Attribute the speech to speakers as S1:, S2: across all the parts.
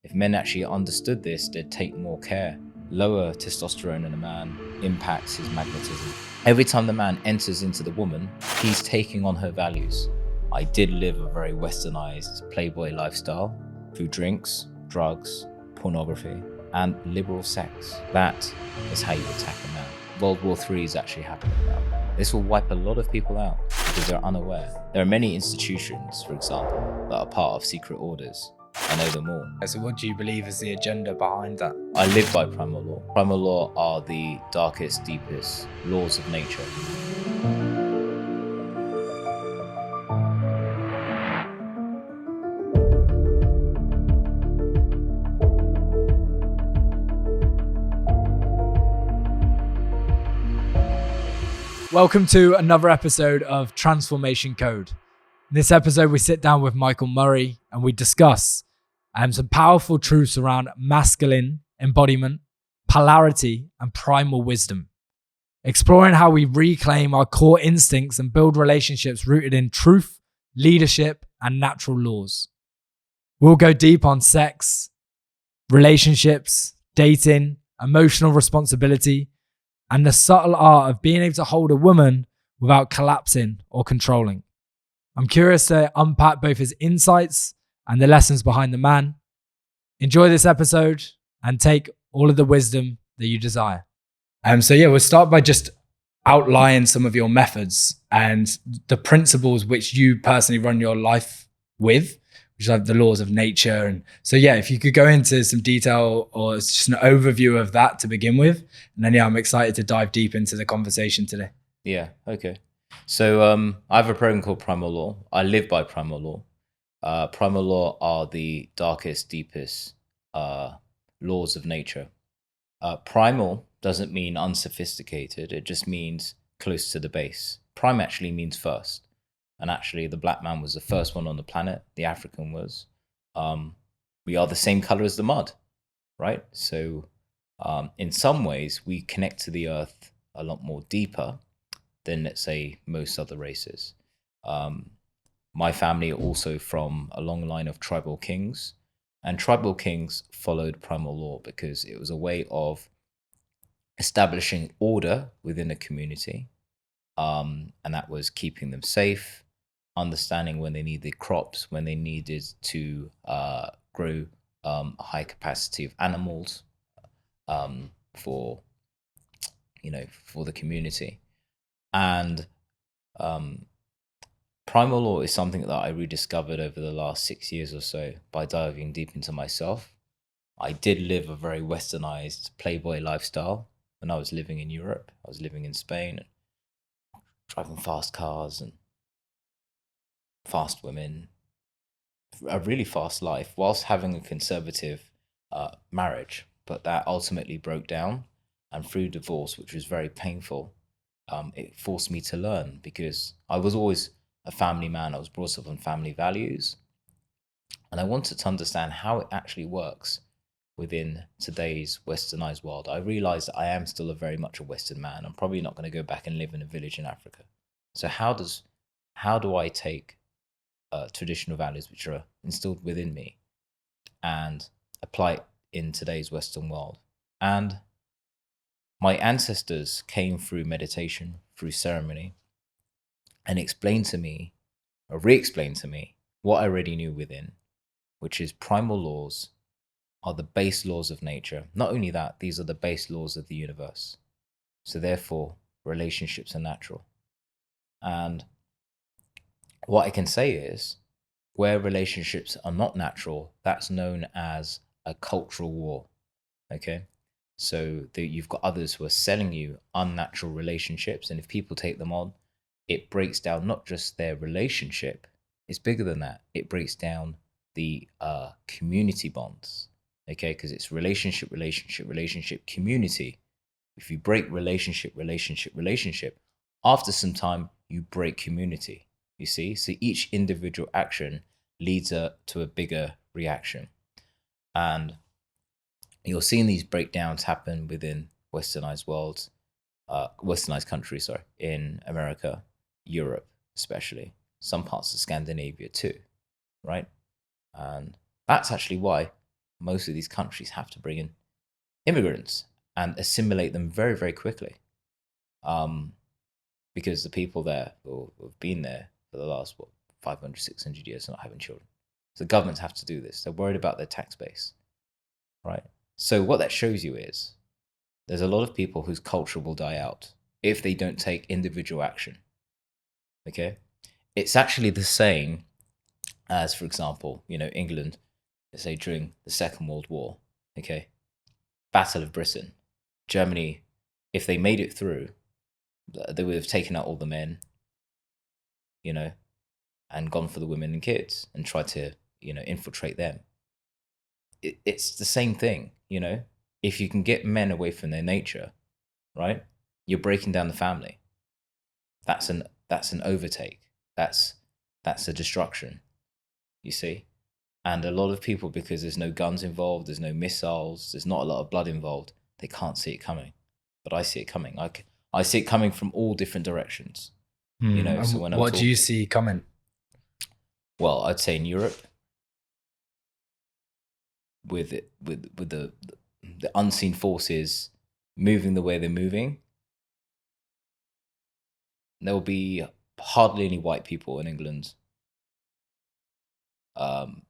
S1: If men actually understood this, they'd take more care. Lower testosterone in a man impacts his magnetism. Every time the man enters into the woman, he's taking on her values. I did live a very westernized playboy lifestyle through drinks, drugs, pornography, and liberal sex. That is how you attack a man. World War III is actually happening now. This will wipe a lot of people out because they're unaware. There are many institutions, for example, that are part of secret orders. I know them all.
S2: So what do you believe is the agenda behind that?
S1: I live by Primal Law. Primal Law are the darkest, deepest laws of nature.
S2: Welcome to another episode of Transformation Code. In this episode, we sit down with Michael Murray and we discuss some powerful truths around masculine embodiment, polarity, and primal wisdom, exploring how we reclaim our core instincts and build relationships rooted in truth, leadership, and natural laws. We'll go deep on sex, relationships, dating, emotional responsibility, and the subtle art of being able to hold a woman without collapsing or controlling. I'm curious to unpack both his insights and the lessons behind the man. Enjoy this episode and take all of the wisdom that you desire. We'll start by just outlining some of your methods and the principles which you personally run your life with, which are the laws of nature. And so, if you could go into some detail or just an overview of that to begin with. And then, I'm excited to dive deep into the conversation today.
S1: Yeah, okay. So I have a program called Primal Law. I live by Primal Law. Primal Law are the darkest, deepest laws of nature. Primal doesn't mean unsophisticated. It just means close to the base. Prime actually means first. And actually, the black man was the first one on the planet. The African was. We are the same color as the mud, right? So in some ways, we connect to the earth a lot more deeper than, let's say, most other races. My family are also from a long line of tribal kings. And tribal kings followed Primal Law because it was a way of establishing order within a community. And that was keeping them safe, understanding when they needed crops, when they needed to grow a high capacity of animals for the community. And Primal Law is something that I rediscovered over the last 6 years or so by diving deep into myself. I did live a very westernized playboy lifestyle when I was living in Europe. I was living in Spain, driving fast cars and fast women, a really fast life, whilst having a conservative marriage. But that ultimately broke down, and through divorce, which was very painful, it forced me to learn, because I was always a family man. I was brought up on family values, and I wanted to understand how it actually works within today's westernized world. I realized that I am still very much a Western man. I'm probably not going to go back and live in a village in Africa. So how do I take traditional values which are instilled within me and apply it in today's Western world? And my ancestors came through meditation, through ceremony, and explained to me, or re-explained to me, what I already knew within, which is primal laws are the base laws of nature. Not only that, these are the base laws of the universe. So therefore, relationships are natural. And what I can say is, where relationships are not natural, that's known as a cultural war. Okay? So you've got others who are selling you unnatural relationships. And if people take them on, it breaks down not just their relationship, it's bigger than that. It breaks down the community bonds. Okay? Because it's relationship, community. If you break relationship, after some time, you break community. You see? So each individual action leads to a bigger reaction. And you're seeing these breakdowns happen within westernized worlds, westernized countries, in America, Europe especially, some parts of Scandinavia too, right? And that's actually why most of these countries have to bring in immigrants and assimilate them very, very quickly. Because the people there who have been there for the last, 500, 600 years are not having children. So governments have to do this. They're worried about their tax base, right? So what that shows you is there's a lot of people whose culture will die out if they don't take individual action, okay? It's actually the same as, for example, England, let's say during the Second World War, okay? Battle of Britain, Germany, if they made it through, they would have taken out all the men, and gone for the women and kids and tried to, infiltrate them. It's the same thing, If you can get men away from their nature, right? You're breaking down the family. That's an overtake. That's a destruction, you see? And a lot of people, because there's no guns involved, there's no missiles, there's not a lot of blood involved, they can't see it coming. But I see it coming. I see it coming from all different directions. So when
S2: what do you see coming?
S1: Well, I'd say in Europe, with the unseen forces moving the way they're moving, there will be hardly any white people in England. Over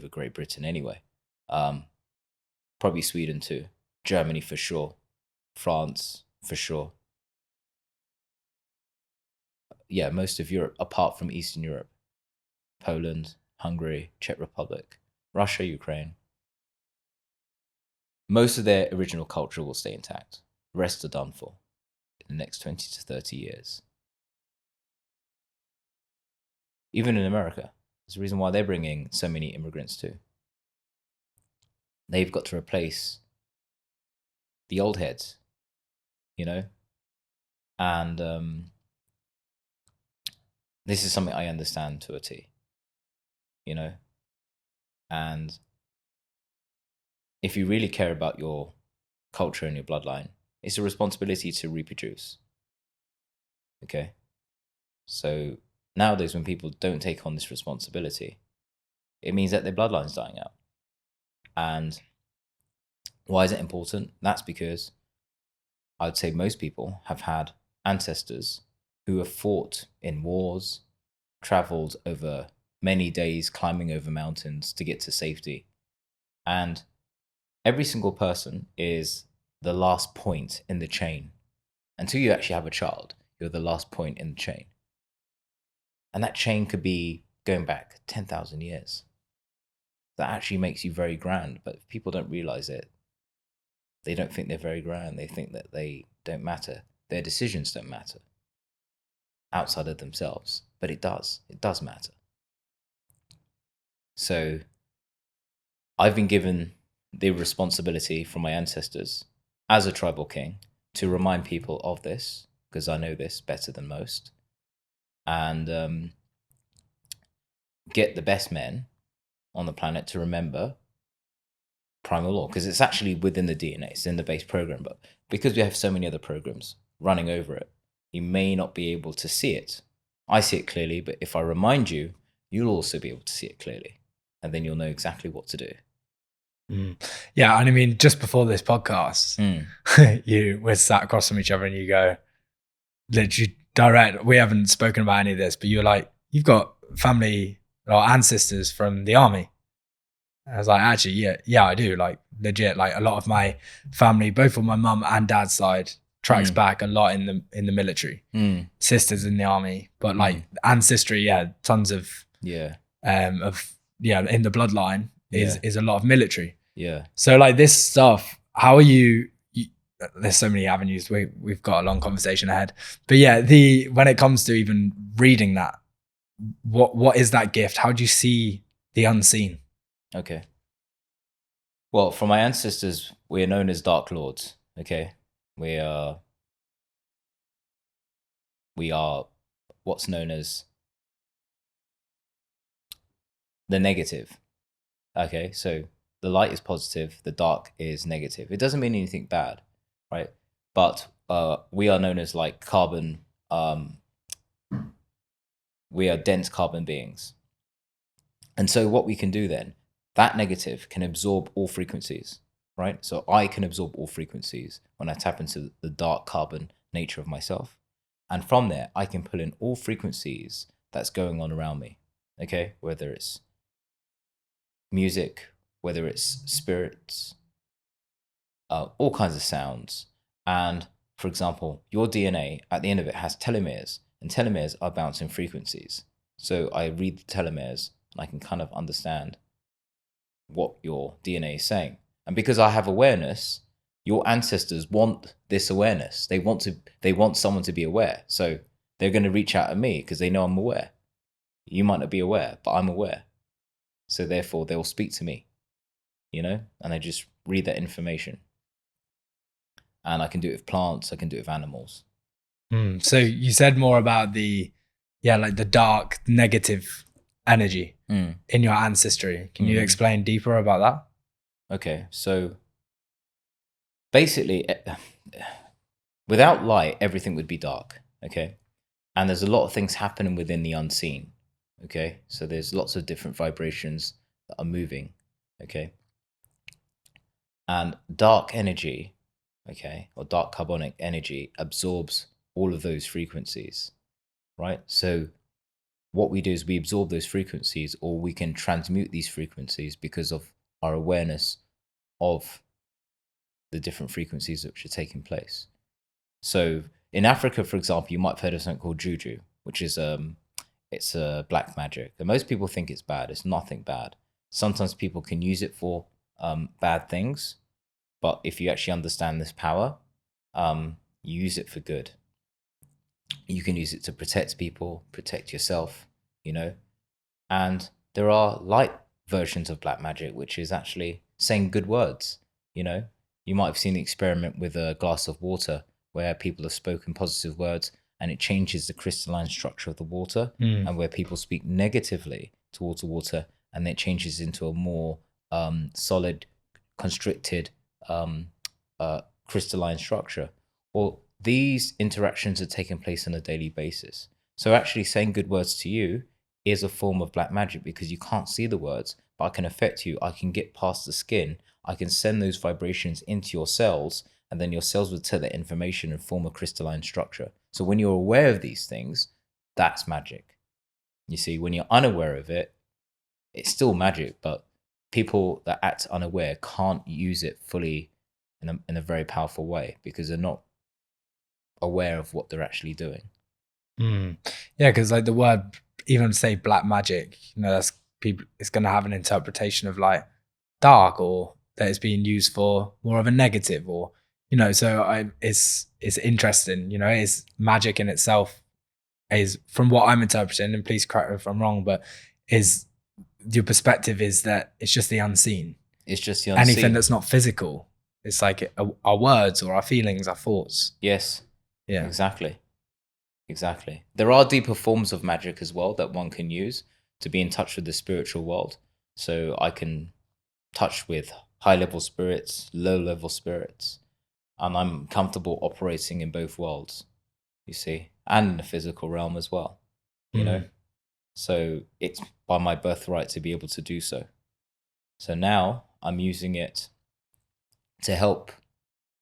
S1: Great Britain anyway. Probably Sweden too. Germany for sure. France for sure. Yeah, most of Europe, apart from Eastern Europe. Poland, Hungary, Czech Republic, Russia, Ukraine. Most of their original culture will stay intact. The rest are done for in the next 20 to 30 years. Even in America, there's a reason why they're bringing so many immigrants too. They've got to replace the old heads, and this is something I understand to a T, and if you really care about your culture and your bloodline, it's a responsibility to reproduce. Okay? So nowadays, when people don't take on this responsibility, it means that their bloodline's dying out. And why is it important? That's because I'd say most people have had ancestors who have fought in wars, traveled over many days, climbing over mountains to get to safety. And every single person is the last point in the chain. Until you actually have a child, you're the last point in the chain. And that chain could be going back 10,000 years. That actually makes you very grand, but if people don't realize it, they don't think they're very grand. They think that they don't matter. Their decisions don't matter outside of themselves, but it does. It does matter. So I've been given the responsibility from my ancestors as a tribal king to remind people of this, because I know this better than most, and get the best men on the planet to remember Primal Law, because it's actually within the DNA, it's in the base program, but because we have so many other programs running over it, you may not be able to see it. I see it clearly, but if I remind you, you'll also be able to see it clearly, and then you'll know exactly what to do.
S2: Yeah, and I mean, just before this podcast, you were sat across from each other and you go, literally direct, we haven't spoken about any of this, but you're like, you've got family or ancestors from the army. I was like, actually, yeah, I do. Like, legit, like a lot of my family, both on my mum and dad's side, tracks back a lot in the military. Sisters in the army, but like ancestry, tons of in the bloodline is a lot of military.
S1: Yeah.
S2: So like this stuff, how are you there's so many avenues. We've got a long conversation ahead. But yeah, when it comes to even reading that, what is that gift? How do you see the unseen?
S1: Okay. Well, from my ancestors, we are known as Dark Lords. Okay. We are what's known as the negative. Okay. So the light is positive, the dark is negative. It doesn't mean anything bad, right? But we are known as like carbon. We are dense carbon beings. And so what we can do then, that negative can absorb all frequencies, right? So I can absorb all frequencies when I tap into the dark carbon nature of myself. And from there, I can pull in all frequencies that's going on around me, okay? Whether it's music, whether it's spirits, all kinds of sounds. And for example, your DNA at the end of it has telomeres, and telomeres are bouncing frequencies. So I read the telomeres and I can kind of understand what your DNA is saying. And because I have awareness, your ancestors want this awareness. They want someone to be aware. So they're going to reach out to me because they know I'm aware. You might not be aware, but I'm aware. So therefore they will speak to me, and I just read that information. And I can do it with plants, I can do it with animals.
S2: So you said more about the dark negative energy in your ancestry. Can you explain deeper about that?
S1: Okay, so basically, without light, everything would be dark, okay? And there's a lot of things happening within the unseen, okay? So there's lots of different vibrations that are moving, okay? And dark energy, okay, or dark carbonic energy absorbs all of those frequencies, right? So what we do is we absorb those frequencies, or we can transmute these frequencies because of our awareness of the different frequencies which are taking place. So in Africa, for example, you might have heard of something called juju, which is it's a black magic. And most people think it's bad. It's nothing bad. Sometimes people can use it for bad things, but if you actually understand this power, you use it for good. You can use it to protect people, protect yourself, and there are light versions of black magic, which is actually saying good words. You might have seen the experiment with a glass of water where people have spoken positive words and it changes the crystalline structure of the water, and where people speak negatively towards the water and it changes into a more solid, constricted crystalline structure. Well, these interactions are taking place on a daily basis. So actually saying good words to you is a form of black magic, because you can't see the words, but I can affect you. I can get past the skin. I can send those vibrations into your cells, and then your cells will take that information and form a crystalline structure. So when you're aware of these things, that's magic. You see, when you're unaware of it, it's still magic, but people that act unaware can't use it fully in a very powerful way because they're not aware of what they're actually doing.
S2: Yeah, because like the word, even say black magic, that's people, it's going to have an interpretation of like dark, or that it's being used for more of a negative, or so it's interesting. It's magic in itself, is from what I'm interpreting, and please correct me if I'm wrong, but is your perspective is that it's just the unseen.
S1: It's just the unseen.
S2: Anything that's not physical. It's like our words or our feelings, our thoughts.
S1: Yes.
S2: Yeah.
S1: Exactly. There are deeper forms of magic as well that one can use to be in touch with the spiritual world. So I can touch with high-level spirits, low-level spirits, and I'm comfortable operating in both worlds, you see, and in the physical realm as well, So it's by my birthright to be able to do so. So now I'm using it to help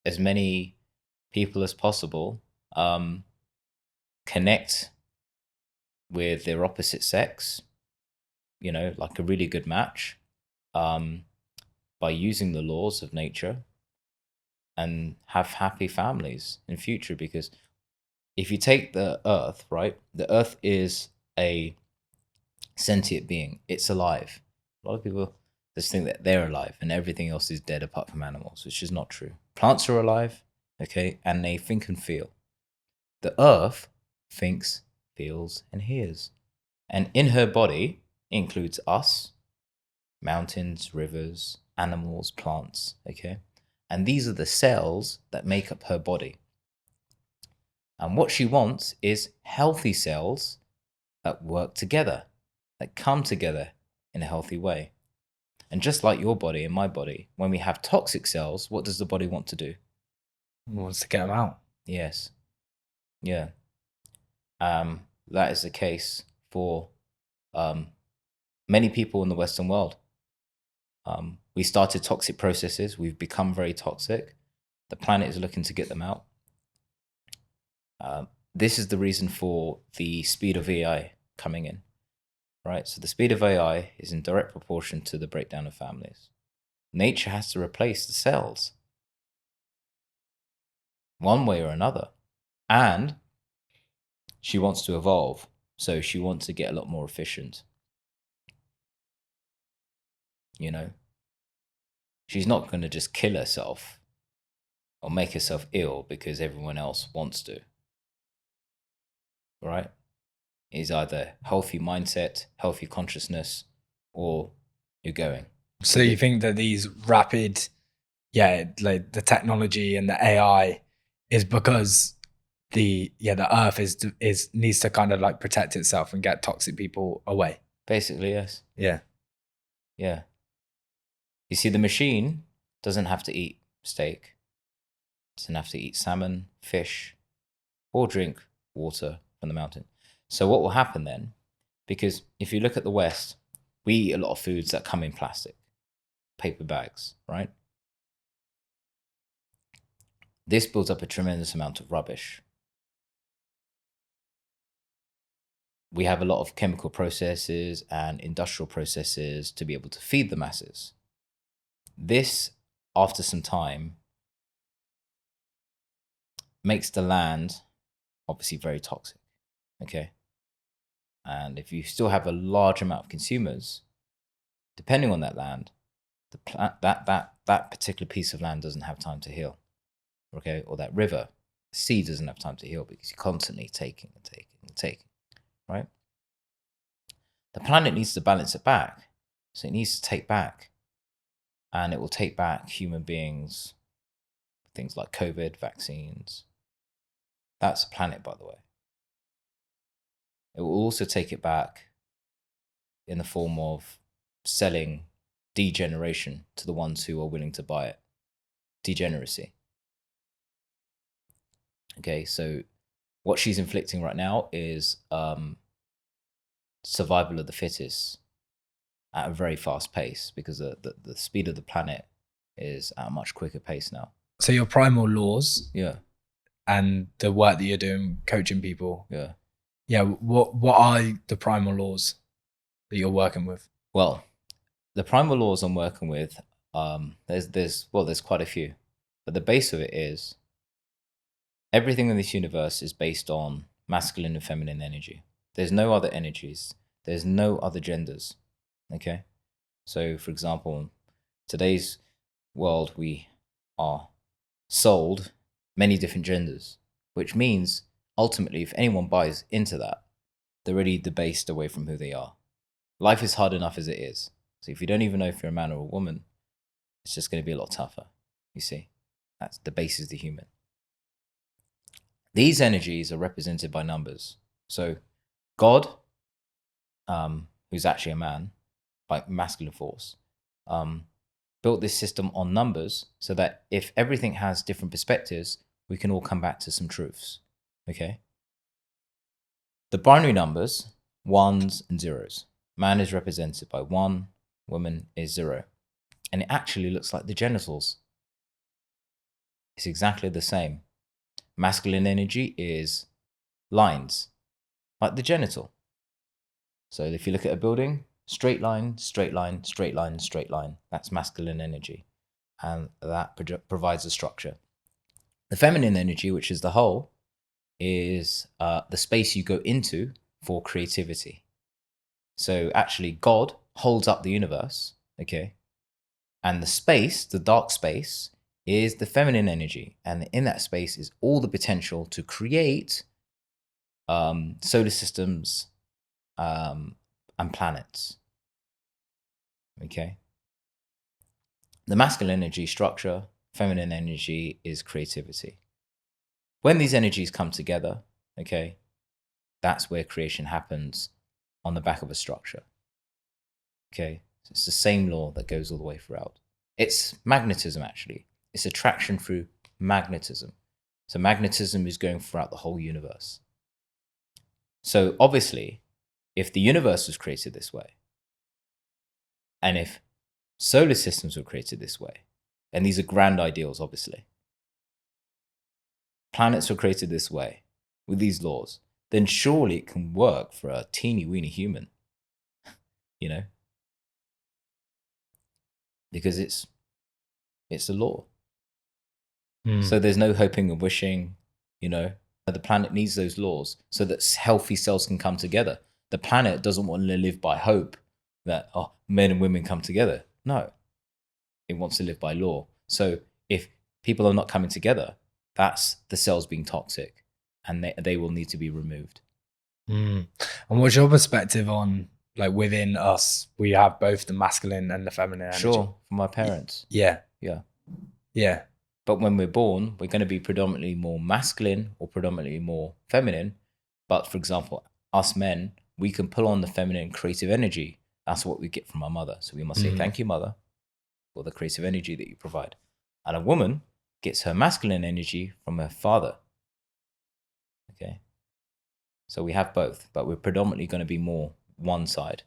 S1: as many people as possible connect with their opposite sex, like a really good match, by using the laws of nature, and have happy families in future. Because if you take the earth, right, the earth is a sentient being. It's alive. A lot of people just think that they're alive and everything else is dead apart from animals, which is not true. Plants are alive, okay, and they think and feel. The earth thinks, feels, and hears. And in her body includes us, mountains, rivers, animals, plants, okay? And these are the cells that make up her body. And what she wants is healthy cells that work together, that come together in a healthy way. And just like your body and my body, when we have toxic cells, what does the body want to do?
S2: It wants to get them out.
S1: Yes. Yeah. That is the case for many people in the Western world. We started toxic processes. We've become very toxic. The planet is looking to get them out. This is the reason for the speed of AI coming in, right? So the speed of AI is in direct proportion to the breakdown of families. Nature has to replace the cells one way or another. And she wants to evolve. So she wants to get a lot more efficient. You know, she's not going to just kill herself or make herself ill because everyone else wants to. Right? It's either healthy mindset, healthy consciousness, or you're going.
S2: So you think that these rapid, like the technology and the AI is because the Earth is needs to kind of like protect itself and get toxic people away?
S1: Basically, yes.
S2: Yeah.
S1: Yeah. You see, the machine doesn't have to eat steak, doesn't have to eat salmon, fish, or drink water from the mountain. So what will happen then? Because if you look at the West, we eat a lot of foods that come in plastic, paper bags, right? This builds up a tremendous amount of rubbish. We have a lot of chemical processes and industrial processes to be able to feed the masses. This, after some time, makes the land obviously very toxic, okay? And if you still have a large amount of consumers, depending on that land, that particular piece of land doesn't have time to heal, okay? Or that river, the sea doesn't have time to heal because you're constantly taking and taking and taking, right? The planet needs to balance it back. So it needs to take back. And it will take back human beings, things like COVID, vaccines. That's a planet, by the way. It will also take it back in the form of selling degeneration to the ones who are willing to buy it. Degeneracy. Okay, so what she's inflicting right now is survival of the fittest at a very fast pace because the speed of the planet is at a much quicker pace now.
S2: So your primal laws,
S1: Yeah,
S2: and the work that you're doing, coaching people.
S1: yeah.
S2: What are the primal laws that you're working with?
S1: Well, the primal laws I'm working with, there's quite a few, but the base of it is everything in this universe is based on masculine and feminine energy. There's no other energies. There's no other genders. Okay? So, for example, today's world, we are sold many different genders, which means ultimately, if anyone buys into that, they're already debased away from who they are. Life is hard enough as it is. So if you don't even know if you're a man or a woman, it's just going to be a lot tougher. You see, that's the basis of the human. These energies are represented by numbers. So God, who's actually a man, by masculine force, built this system on numbers so that if everything has different perspectives, we can all come back to some truths. Okay? The binary numbers, ones and zeros. Man is represented by 1, woman is 0. And it actually looks like the genitals. It's exactly the same. Masculine energy is lines, like the genital. So if you look at a building, straight line, straight line, straight line, straight line. That's masculine energy. And that provides a structure. The feminine energy, which is the whole, is the space you go into for creativity. So actually, God holds up the universe, okay? And the space, the dark space, is the feminine energy. And in that space is all the potential to create solar systems and planets, okay? The masculine energy structure, feminine energy is creativity. When these energies come together, okay, that's where creation happens on the back of a structure. Okay, so it's the same law that goes all the way throughout. It's magnetism, actually. It's attraction through magnetism. So magnetism is going throughout the whole universe. So obviously, if the universe was created this way, and if solar systems were created this way, and these are grand ideals, obviously. Planets were created this way with these laws, then surely it can work for a teeny weeny human, you know, because it's a law. So there's no hoping and wishing, you know. The planet needs those laws so that healthy cells can come together. The planet doesn't want to live by hope that, oh, men and women come together. No, it wants to live by law. So if people are not coming together, that's the cells being toxic, and they will need to be removed.
S2: And what's your perspective on, like, within us, we have both the masculine and the feminine energy?
S1: Sure, from my parents.
S2: Yeah.
S1: But when we're born, we're going to be predominantly more masculine or predominantly more feminine. But for example, us men, we can pull on the feminine creative energy. That's what we get from our mother. So we must say, thank you, mother, for the creative energy that you provide. And a woman gets her masculine energy from her father. Okay. So we have both, but we're predominantly going to be more one side.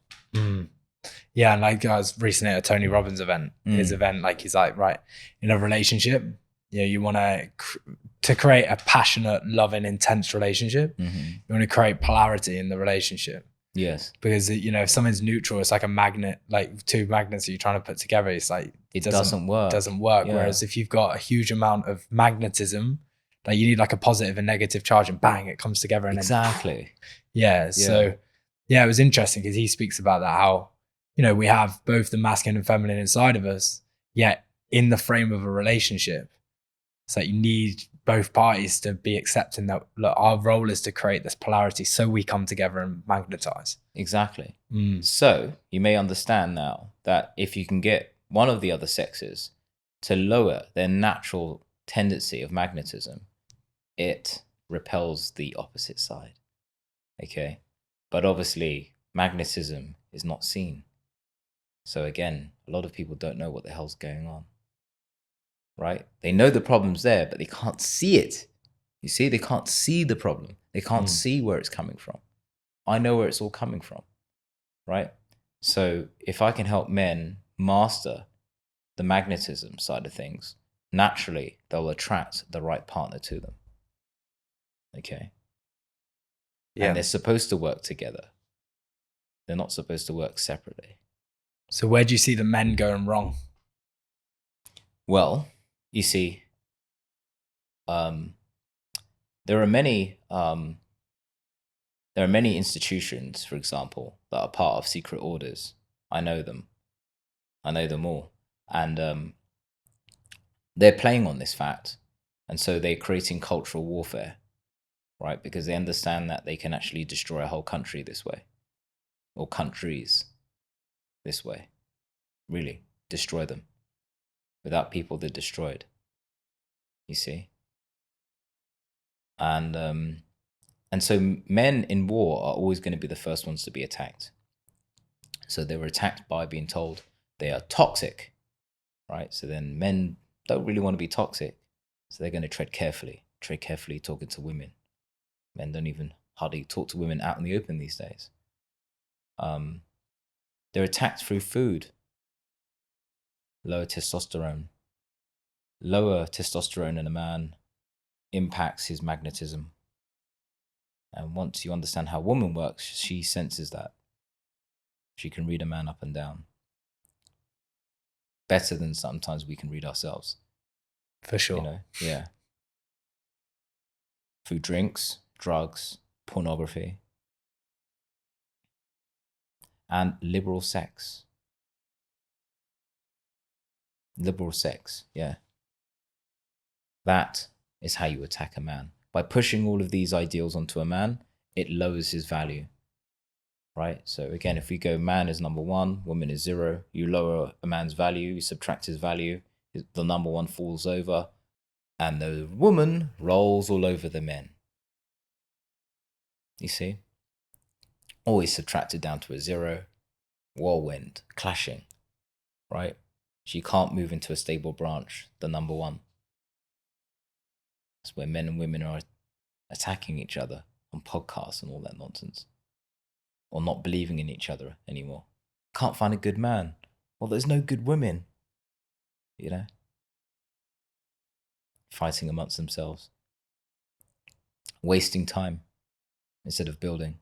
S2: Yeah, and like I was recently at a Tony Robbins event. His event, like, he's like, right, in a relationship, you know, you want to create a passionate, loving, intense relationship. You want to create polarity in the relationship.
S1: Yes.
S2: Because, you know, if something's neutral, it's like a magnet, like two magnets that you're trying to put together. It's like,
S1: it doesn't work.
S2: Yeah. Whereas if you've got a huge amount of magnetism, like, you need like a positive and negative charge, and bang, it comes together. And
S1: exactly.
S2: Then, so yeah, it was interesting because he speaks about that, how, you know, we have both the masculine and feminine inside of us, yet in the frame of a relationship, it's like you need both parties to be accepting that, look, our role is to create this polarity so we come together and magnetize.
S1: Exactly. So you may understand now that if you can get one of the other sexes to lower their natural tendency of magnetism, it repels the opposite side. Okay. But obviously, magnetism is not seen. So again, a lot of people don't know what the hell's going on. Right? They know the problem's there, but they can't see it. You see, they can't see the problem. They can't see where it's coming from. I know where it's all coming from. Right? So if I can help men master the magnetism side of things, naturally, they'll attract the right partner to them. Okay? Yeah. And they're supposed to work together. They're not supposed to work separately.
S2: So where do you see the men going wrong?
S1: Well, you see, there are many institutions, for example, that are part of secret orders. I know them. I know them all. And they're playing on this fact. And so they're creating cultural warfare, right? Because they understand that they can actually destroy a whole country this way, or countries this way. Really, destroy them. Without people, they're destroyed. You see? And so men in war are always going to be the first ones to be attacked. So they were attacked by being told they are toxic, right? So then men don't really want to be toxic. So they're going to tread carefully talking to women. Men don't even hardly talk to women out in the open these days. They're attacked through food. Lower testosterone. Lower testosterone in a man impacts his magnetism. And once you understand how a woman works, she senses that. She can read a man up and down. Better than sometimes we can read ourselves.
S2: For sure.
S1: You know? Yeah. Through drinks, drugs, pornography, and liberal sex. Liberal sex, yeah. That is how you attack a man. By pushing all of these ideals onto a man, it lowers his value, right? So again, if we go man is number one, woman is zero, you lower a man's value, you subtract his value, the number one falls over, and the woman rolls all over the men. You see? Always subtracted down to a zero, whirlwind, clashing, right? She can't move into a stable branch, the number one. That's where men and women are attacking each other on podcasts and all that nonsense. Or not believing in each other anymore. Can't find a good man. Well, there's no good women, you know, fighting amongst themselves, wasting time instead of building.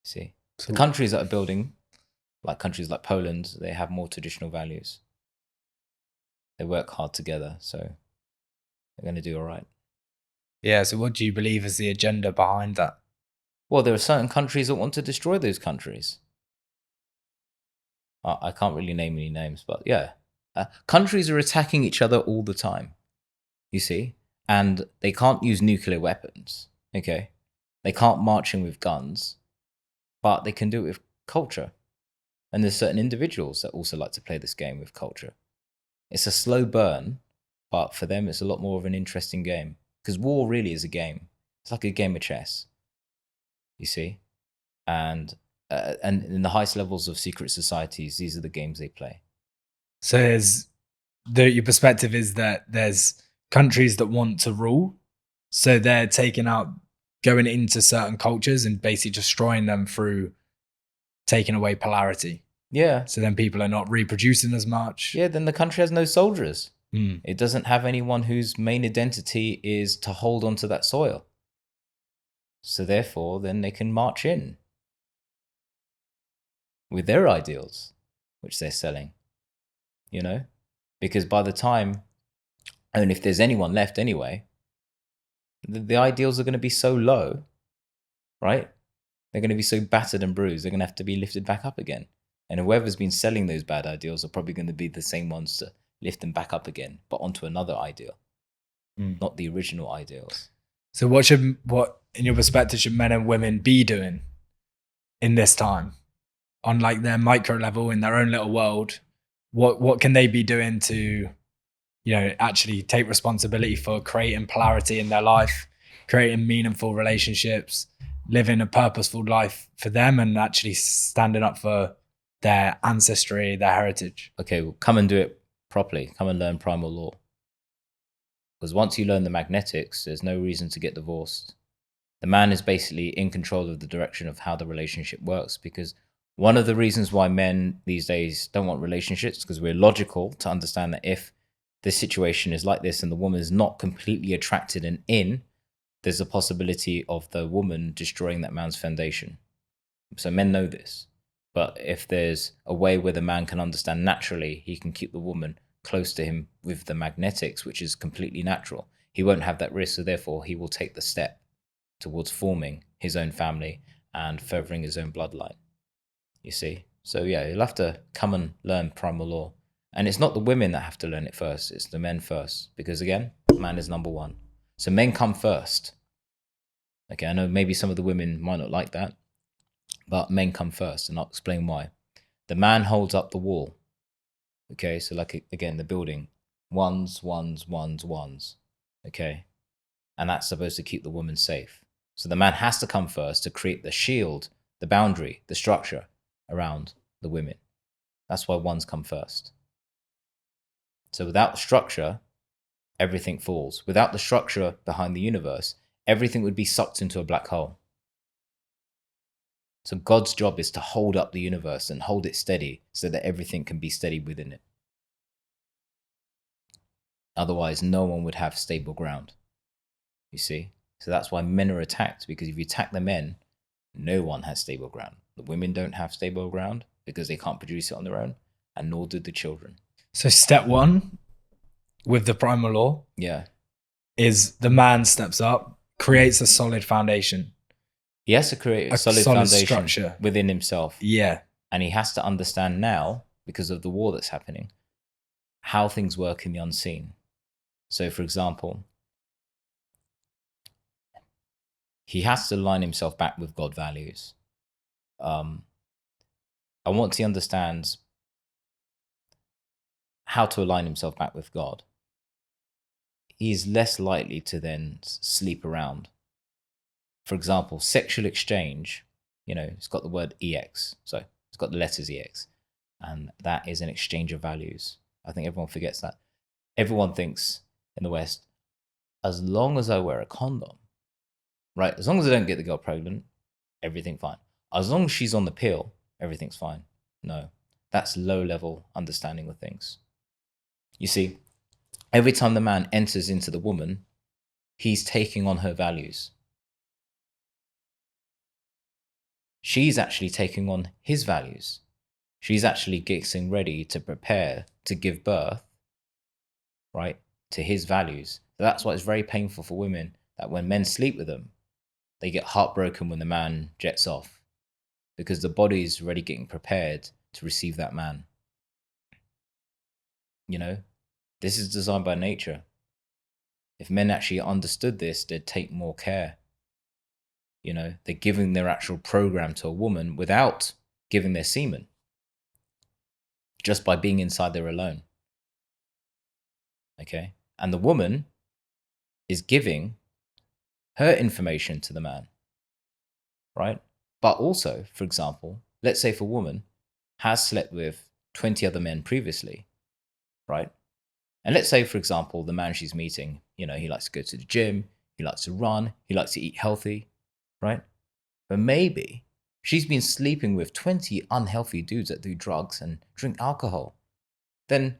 S1: See, the countries that are building, like countries like Poland, they have more traditional values. They work hard together, so they're going to do all right.
S2: Yeah, so what do you believe is the agenda behind that?
S1: Well, there are certain countries that want to destroy those countries. I can't really name any names, but yeah. Countries are attacking each other all the time, you see? And they can't use nuclear weapons, okay? They can't march in with guns, but they can do it with culture. And there's certain individuals that also like to play this game with culture. It's a slow burn, but for them, it's a lot more of an interesting game. Because war really is a game. It's like a game of chess, you see? And in the highest levels of secret societies, these are the games they play.
S2: So your perspective is that there's countries that want to rule, so they're going into certain cultures and basically destroying them through taking away polarity.
S1: Yeah.
S2: So then people are not reproducing as much.
S1: Yeah, then the country has no soldiers.
S2: Mm.
S1: It doesn't have anyone whose main identity is to hold on to that soil. So therefore, then they can march in with their ideals, which they're selling, you know? Because by the time, and if there's anyone left anyway, the ideals are going to be so low, right? They're going to be so battered and bruised, they're going to have to be lifted back up again. And whoever's been selling those bad ideals are probably going to be the same ones to lift them back up again, but onto another ideal, not the original ideals.
S2: So what, in your perspective, should men and women be doing in this time on like their micro level in their own little world? What can they be doing to, actually take responsibility for creating polarity in their life, creating meaningful relationships, living a purposeful life for them, and actually standing up for their ancestry, their heritage?
S1: Okay, well, come and do it properly. Come and learn Primal Law. Because once you learn the magnetics, there's no reason to get divorced. The man is basically in control of the direction of how the relationship works. Because one of the reasons why men these days don't want relationships is because we're logical to understand that if this situation is like this and the woman is not completely attracted and in, there's a possibility of the woman destroying that man's foundation. So men know this. But if there's a way where the man can understand naturally, he can keep the woman close to him with the magnetics, which is completely natural. He won't have that risk, so therefore he will take the step towards forming his own family and furthering his own bloodline. You see? So yeah, you'll have to come and learn Primal Law. And it's not the women that have to learn it first, it's the men first. Because again, man is number one. So men come first. Okay, I know maybe some of the women might not like that, but men come first, and I'll explain why. The man holds up the wall. Okay, so like, again, the building, ones. Okay, and that's supposed to keep the woman safe. So the man has to come first to create the shield, the boundary, the structure around the women. That's why ones come first. So without structure, everything falls. Without the structure behind the universe, everything would be sucked into a black hole. So God's job is to hold up the universe and hold it steady so that everything can be steady within it. Otherwise, no one would have stable ground. You see? So that's why men are attacked, because if you attack the men, no one has stable ground. The women don't have stable ground because they can't produce it on their own, and nor do the children.
S2: So step one with the Primal Law, is the man steps up, creates a solid foundation.
S1: He has to create a solid foundation
S2: structure
S1: within himself.
S2: Yeah.
S1: And he has to understand now, because of the war that's happening, how things work in the unseen. So, for example, he has to align himself back with God values. And once he understands how to align himself back with God, he's less likely to then sleep around. For example, sexual exchange, it's got the word EX. So it's got the letters EX. And that is an exchange of values. I think everyone forgets that. Everyone thinks in the West, as long as I wear a condom, right? As long as I don't get the girl pregnant, everything fine. As long as she's on the pill, everything's fine. No. That's low level understanding of things. You see, every time the man enters into the woman, he's taking on her values. She's actually taking on his values. She's actually getting ready to prepare to give birth, right, to his values. So that's why it's very painful for women that when men sleep with them, they get heartbroken when the man jets off, because the body is already getting prepared to receive that man. You know, this is designed by nature. If men actually understood this, they'd take more care. You know, they're giving their actual program to a woman without giving their semen, just by being inside there alone. Okay? And the woman is giving her information to the man, right? But also, for example, let's say if a woman has slept with 20 other men previously, right? And let's say, for example, the man she's meeting, you know, he likes to go to the gym, he likes to run, he likes to eat healthy, right? But maybe she's been sleeping with 20 unhealthy dudes that do drugs and drink alcohol. Then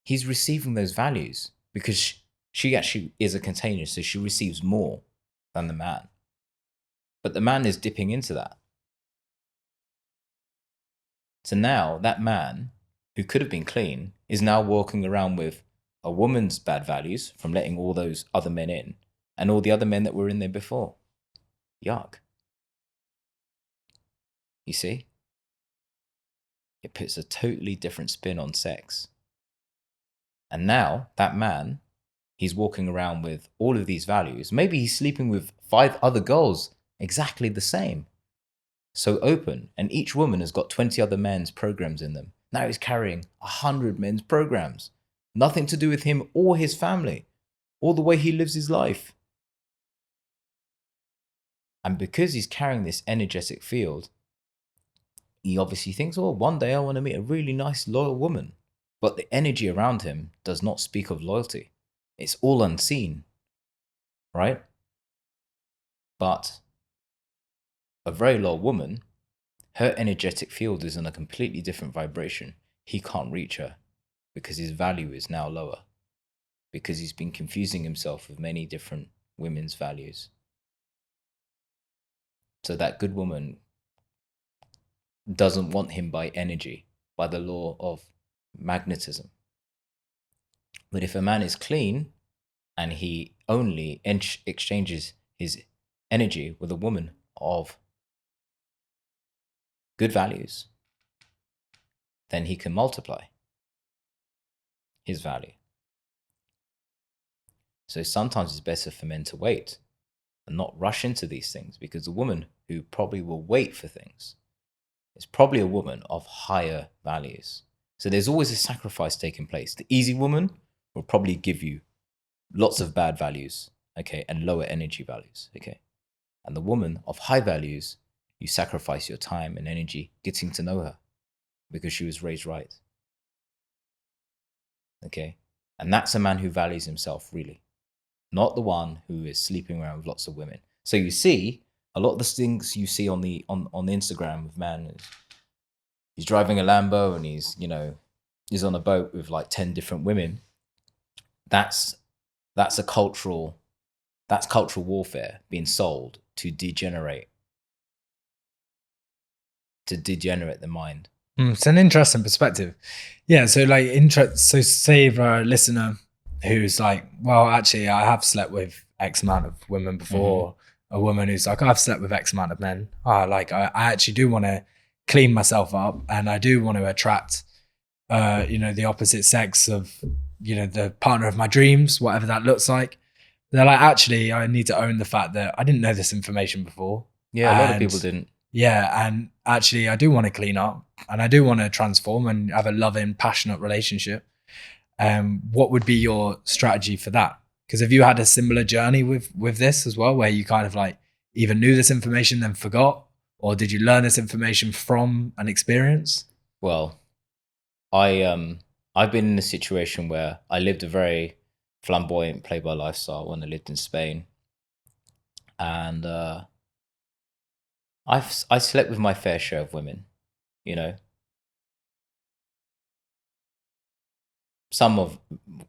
S1: he's receiving those values because she actually is a container, so she receives more than the man. But the man is dipping into that. So now that man, who could have been clean, is now walking around with a woman's bad values from letting all those other men in and all the other men that were in there before. Yuck. You see? It puts a totally different spin on sex. And now that man, he's walking around with all of these values. Maybe he's sleeping with 5 other girls exactly the same. So open, and each woman has got 20 other men's programs in them. Now he's carrying 100 men's programs. Nothing to do with him or his family, or the way he lives his life. And because he's carrying this energetic field, he obviously thinks, oh, one day I want to meet a really nice, loyal woman. But the energy around him does not speak of loyalty. It's all unseen, right? But a very loyal woman, her energetic field is in a completely different vibration. He can't reach her because his value is now lower, because he's been confusing himself with many different women's values. So that good woman doesn't want him by energy, by the law of magnetism. But if a man is clean and he only exchanges his energy with a woman of good values, then he can multiply his value. So sometimes it's better for men to wait and not rush into these things, because the woman who probably will wait for things is probably a woman of higher values. So there's always a sacrifice taking place. The easy woman will probably give you lots of bad values, okay, and lower energy values, okay. And the woman of high values, you sacrifice your time and energy getting to know her because she was raised right, okay. And that's a man who values himself, really, not the one who is sleeping around with lots of women. So you see, a lot of the things you see on the Instagram of man is he's driving a Lambo and he's on a boat with like 10 different women. That's cultural warfare being sold to degenerate the mind.
S2: It's an interesting perspective. Yeah. So like, so say for a listener who's like, well, actually I have slept with X amount of women before, a woman who's like, I've slept with X amount of men. I actually do want to clean myself up, and I do want to attract, the opposite sex of, the partner of my dreams, whatever that looks like. They're like, actually, I need to own the fact that I didn't know this information before.
S1: Yeah, a lot of people didn't.
S2: Yeah, and actually, I do want to clean up, and I do want to transform and have a loving, passionate relationship. What would be your strategy for that? Because have you had a similar journey with this as well, where you kind of like either knew this information then forgot, or did you learn this information from an experience?
S1: Well, I've been in a situation where I lived a very flamboyant playboy lifestyle when I lived in Spain, and I slept with my fair share of women, you know. some of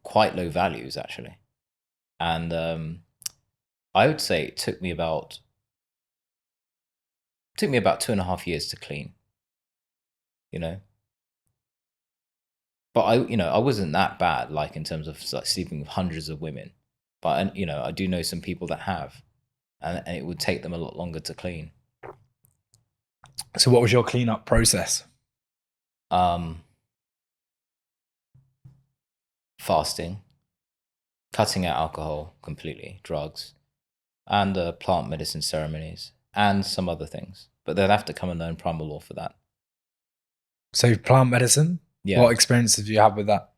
S1: quite low values actually. And I would say it took me about 2.5 years to clean, you know. But I wasn't that bad, like in terms of like sleeping with hundreds of women. But I do know some people that have, and it would take them a lot longer to clean.
S2: So what was your cleanup process?
S1: Fasting, cutting out alcohol completely, drugs, and plant medicine ceremonies, and some other things. But they'd have to come and learn Primal Law for that.
S2: So plant medicine?
S1: Yeah.
S2: What experience did you have with that?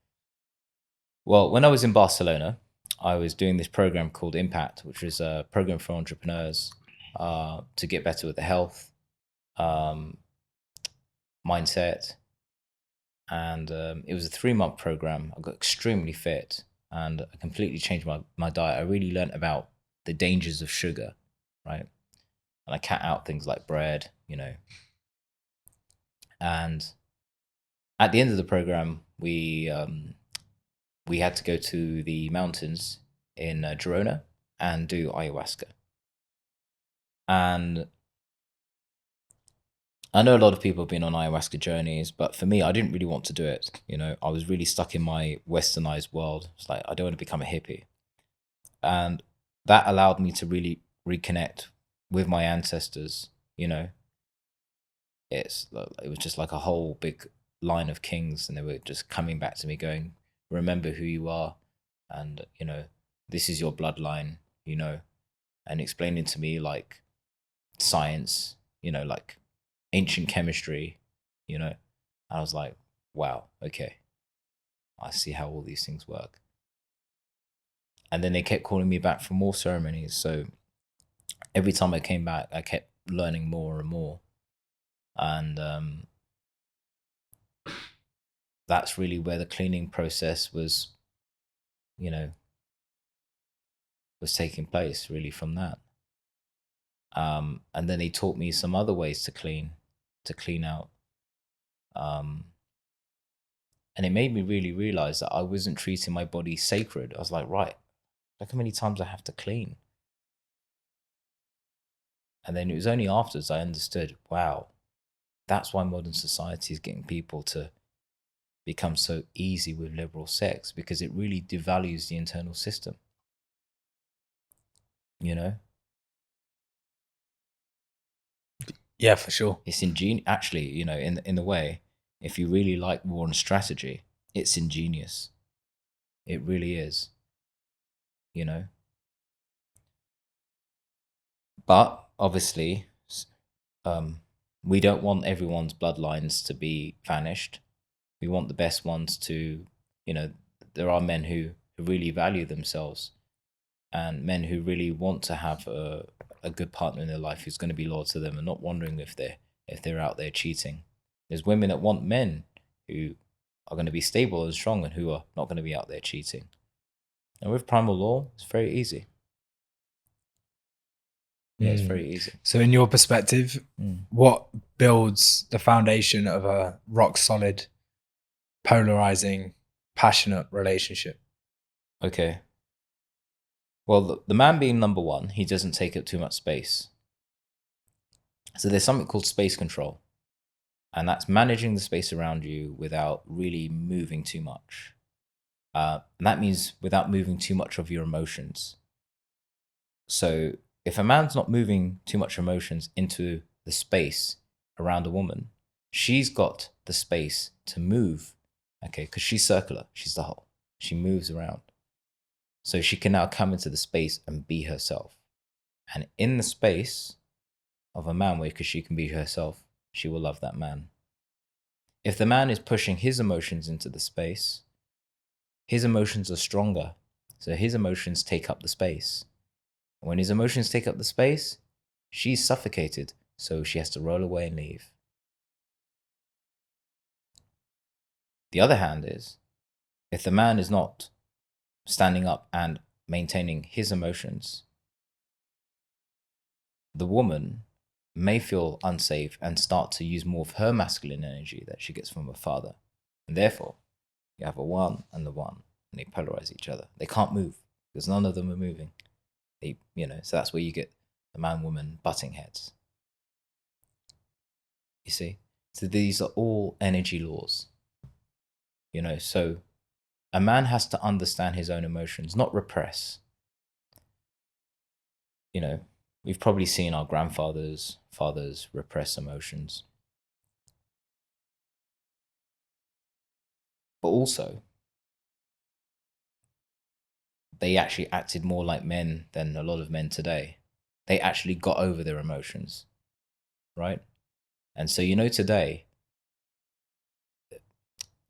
S1: Well, when I was in Barcelona, I was doing this program called Impact, which was a program for entrepreneurs to get better with the health, mindset. And it was a 3-month program. I got extremely fit and I completely changed my diet. I really learned about the dangers of sugar, right? And I cut out things like bread, And at the end of the program, we had to go to the mountains in Girona and do ayahuasca. And I know a lot of people have been on ayahuasca journeys, but for me, I didn't really want to do it. I was really stuck in my westernized world. It's like, I don't want to become a hippie. And that allowed me to really reconnect with my ancestors. It was just like a whole big line of kings, and they were just coming back to me going, remember who you are. And, this is your bloodline, and explaining to me like science, like ancient chemistry, I was like, wow, okay, I see how all these things work. And then they kept calling me back for more ceremonies. So every time I came back, I kept learning more and more. And that's really where the cleaning process was taking place, really, from that. And then they taught me some other ways to clean out. And it made me really realize that I wasn't treating my body sacred. I was like, right, look how many times I have to clean. And then it was only afterwards I understood, wow, that's why modern society is getting people to become so easy with liberal sex, because it really devalues the internal system.
S2: Yeah, for sure.
S1: It's ingenious. Actually, in a way, if you really like war and strategy, it's ingenious. It really is. But obviously, we don't want everyone's bloodlines to be vanished. We want the best ones to, there are men who really value themselves, and men who really want to have a good partner in their life who's going to be loyal to them and not wondering if they're out there cheating. There's women that want men who are going to be stable and strong and who are not going to be out there cheating. And with Primal Law, it's very easy. Yeah, it's very easy.
S2: So in your perspective, what builds the foundation of a rock solid, polarizing, passionate relationship?
S1: Okay. Well, the man being number one, he doesn't take up too much space. So there's something called space control. And that's managing the space around you without really moving too much. And that means without moving too much of your emotions. So if a man's not moving too much emotions into the space around a woman, she's got the space to move, okay? Because she's circular, she's the whole. She moves around. So she can now come into the space and be herself. And in the space of a man, because she can be herself, she will love that man. If the man is pushing his emotions into the space, his emotions are stronger. So his emotions take up the space. When his emotions take up the space, she's suffocated. So she has to roll away and leave. The other hand is, if the man is not standing up and maintaining his emotions, the woman may feel unsafe and start to use more of her masculine energy that she gets from her father. And therefore, You have a 1 and the 1, and they polarize each other. They can't move because none of them are moving. So that's where you get the man-woman butting heads. You see? So these are all energy laws. So a man has to understand his own emotions, not repress. We've probably seen our fathers repress emotions. But also, they actually acted more like men than a lot of men today. They actually got over their emotions, right? And so, today,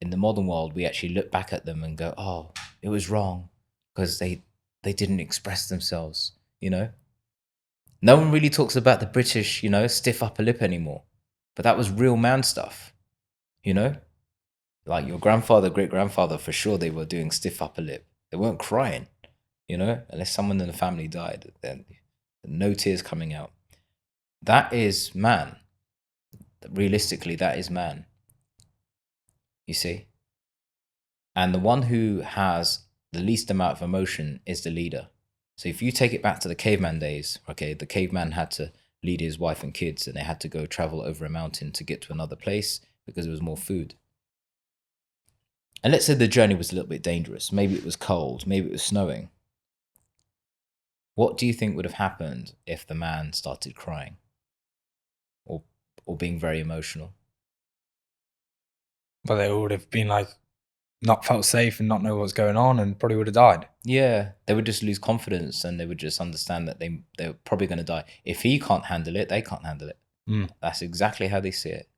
S1: in the modern world, we actually look back at them and go, oh, it was wrong because they didn't express themselves, No one really talks about the British, stiff upper lip anymore. But that was real man stuff, Like your grandfather, great-grandfather, for sure, they were doing stiff upper lip. They weren't crying, unless someone in the family died, then no tears coming out. That is man. Realistically, that is man. You see? And the one who has the least amount of emotion is the leader. So if you take it back to the caveman days, okay, the caveman had to lead his wife and kids, and they had to go travel over a mountain to get to another place because there was more food. And let's say the journey was a little bit dangerous. Maybe it was cold, maybe it was snowing. What do you think would have happened if the man started crying or being very emotional?
S2: But they would have been like, not felt safe and not know what's going on, and probably would have died.
S1: Yeah, they would just lose confidence, and they would just understand that they're probably going to die. If he can't handle it, they can't handle it. That's exactly how they see it.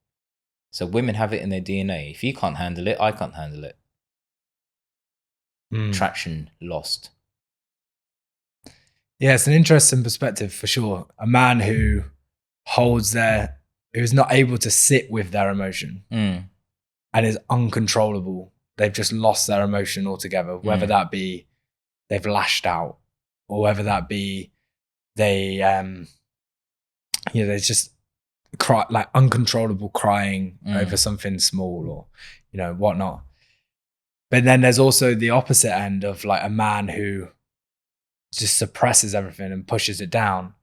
S1: So women have it in their DNA. If he can't handle it, I can't handle it. Traction lost.
S2: Yeah, it's an interesting perspective for sure. A man who who's not able to sit with their emotion and is uncontrollable. They've just lost their emotion altogether, whether that be they've lashed out, or whether that be there's just cry, like uncontrollable crying over something small, or whatnot. But then there's also the opposite end of like a man who just suppresses everything and pushes it down,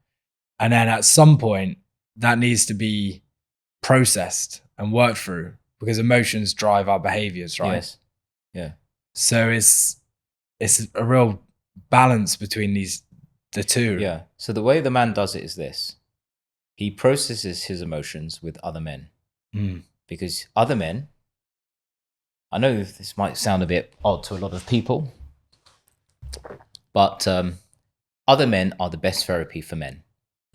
S2: and then at some point that needs to be processed and worked through, because emotions drive our behaviors, right?
S1: Yes. Yeah.
S2: So it's a real balance between the two.
S1: Yeah. So the way the man does it is this. He processes his emotions with other men. Because other men, I know this might sound a bit odd to a lot of people, but other men are the best therapy for men.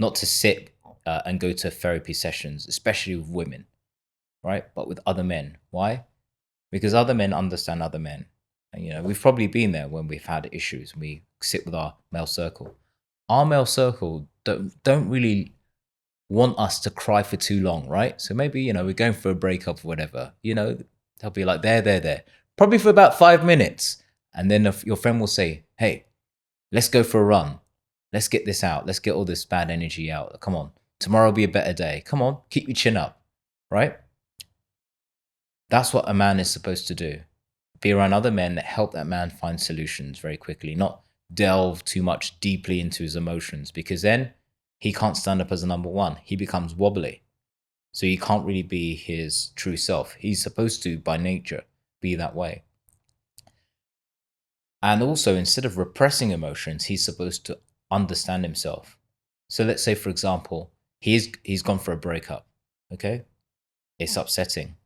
S1: Not to sit and go to therapy sessions, especially with women, right? But with other men. Why? Because other men understand other men. And, we've probably been there when we've had issues. We sit with our male circle. Our male circle don't really want us to cry for too long, right? So maybe, we're going for a breakup or whatever, they'll be like, there. Probably for about 5 minutes. And then your friend will say, hey, let's go for a run. Let's get this out. Let's get all this bad energy out. Come on. Tomorrow will be a better day. Come on. Keep your chin up, right? That's what a man is supposed to do. Be around other men that help that man find solutions very quickly, not delve too much deeply into his emotions, because then he can't stand up as a number one. He becomes wobbly. So he can't really be his true self. He's supposed to, by nature, be that way. And also, instead of repressing emotions, he's supposed to understand himself. So let's say, for example, he's gone for a breakup, okay? It's upsetting.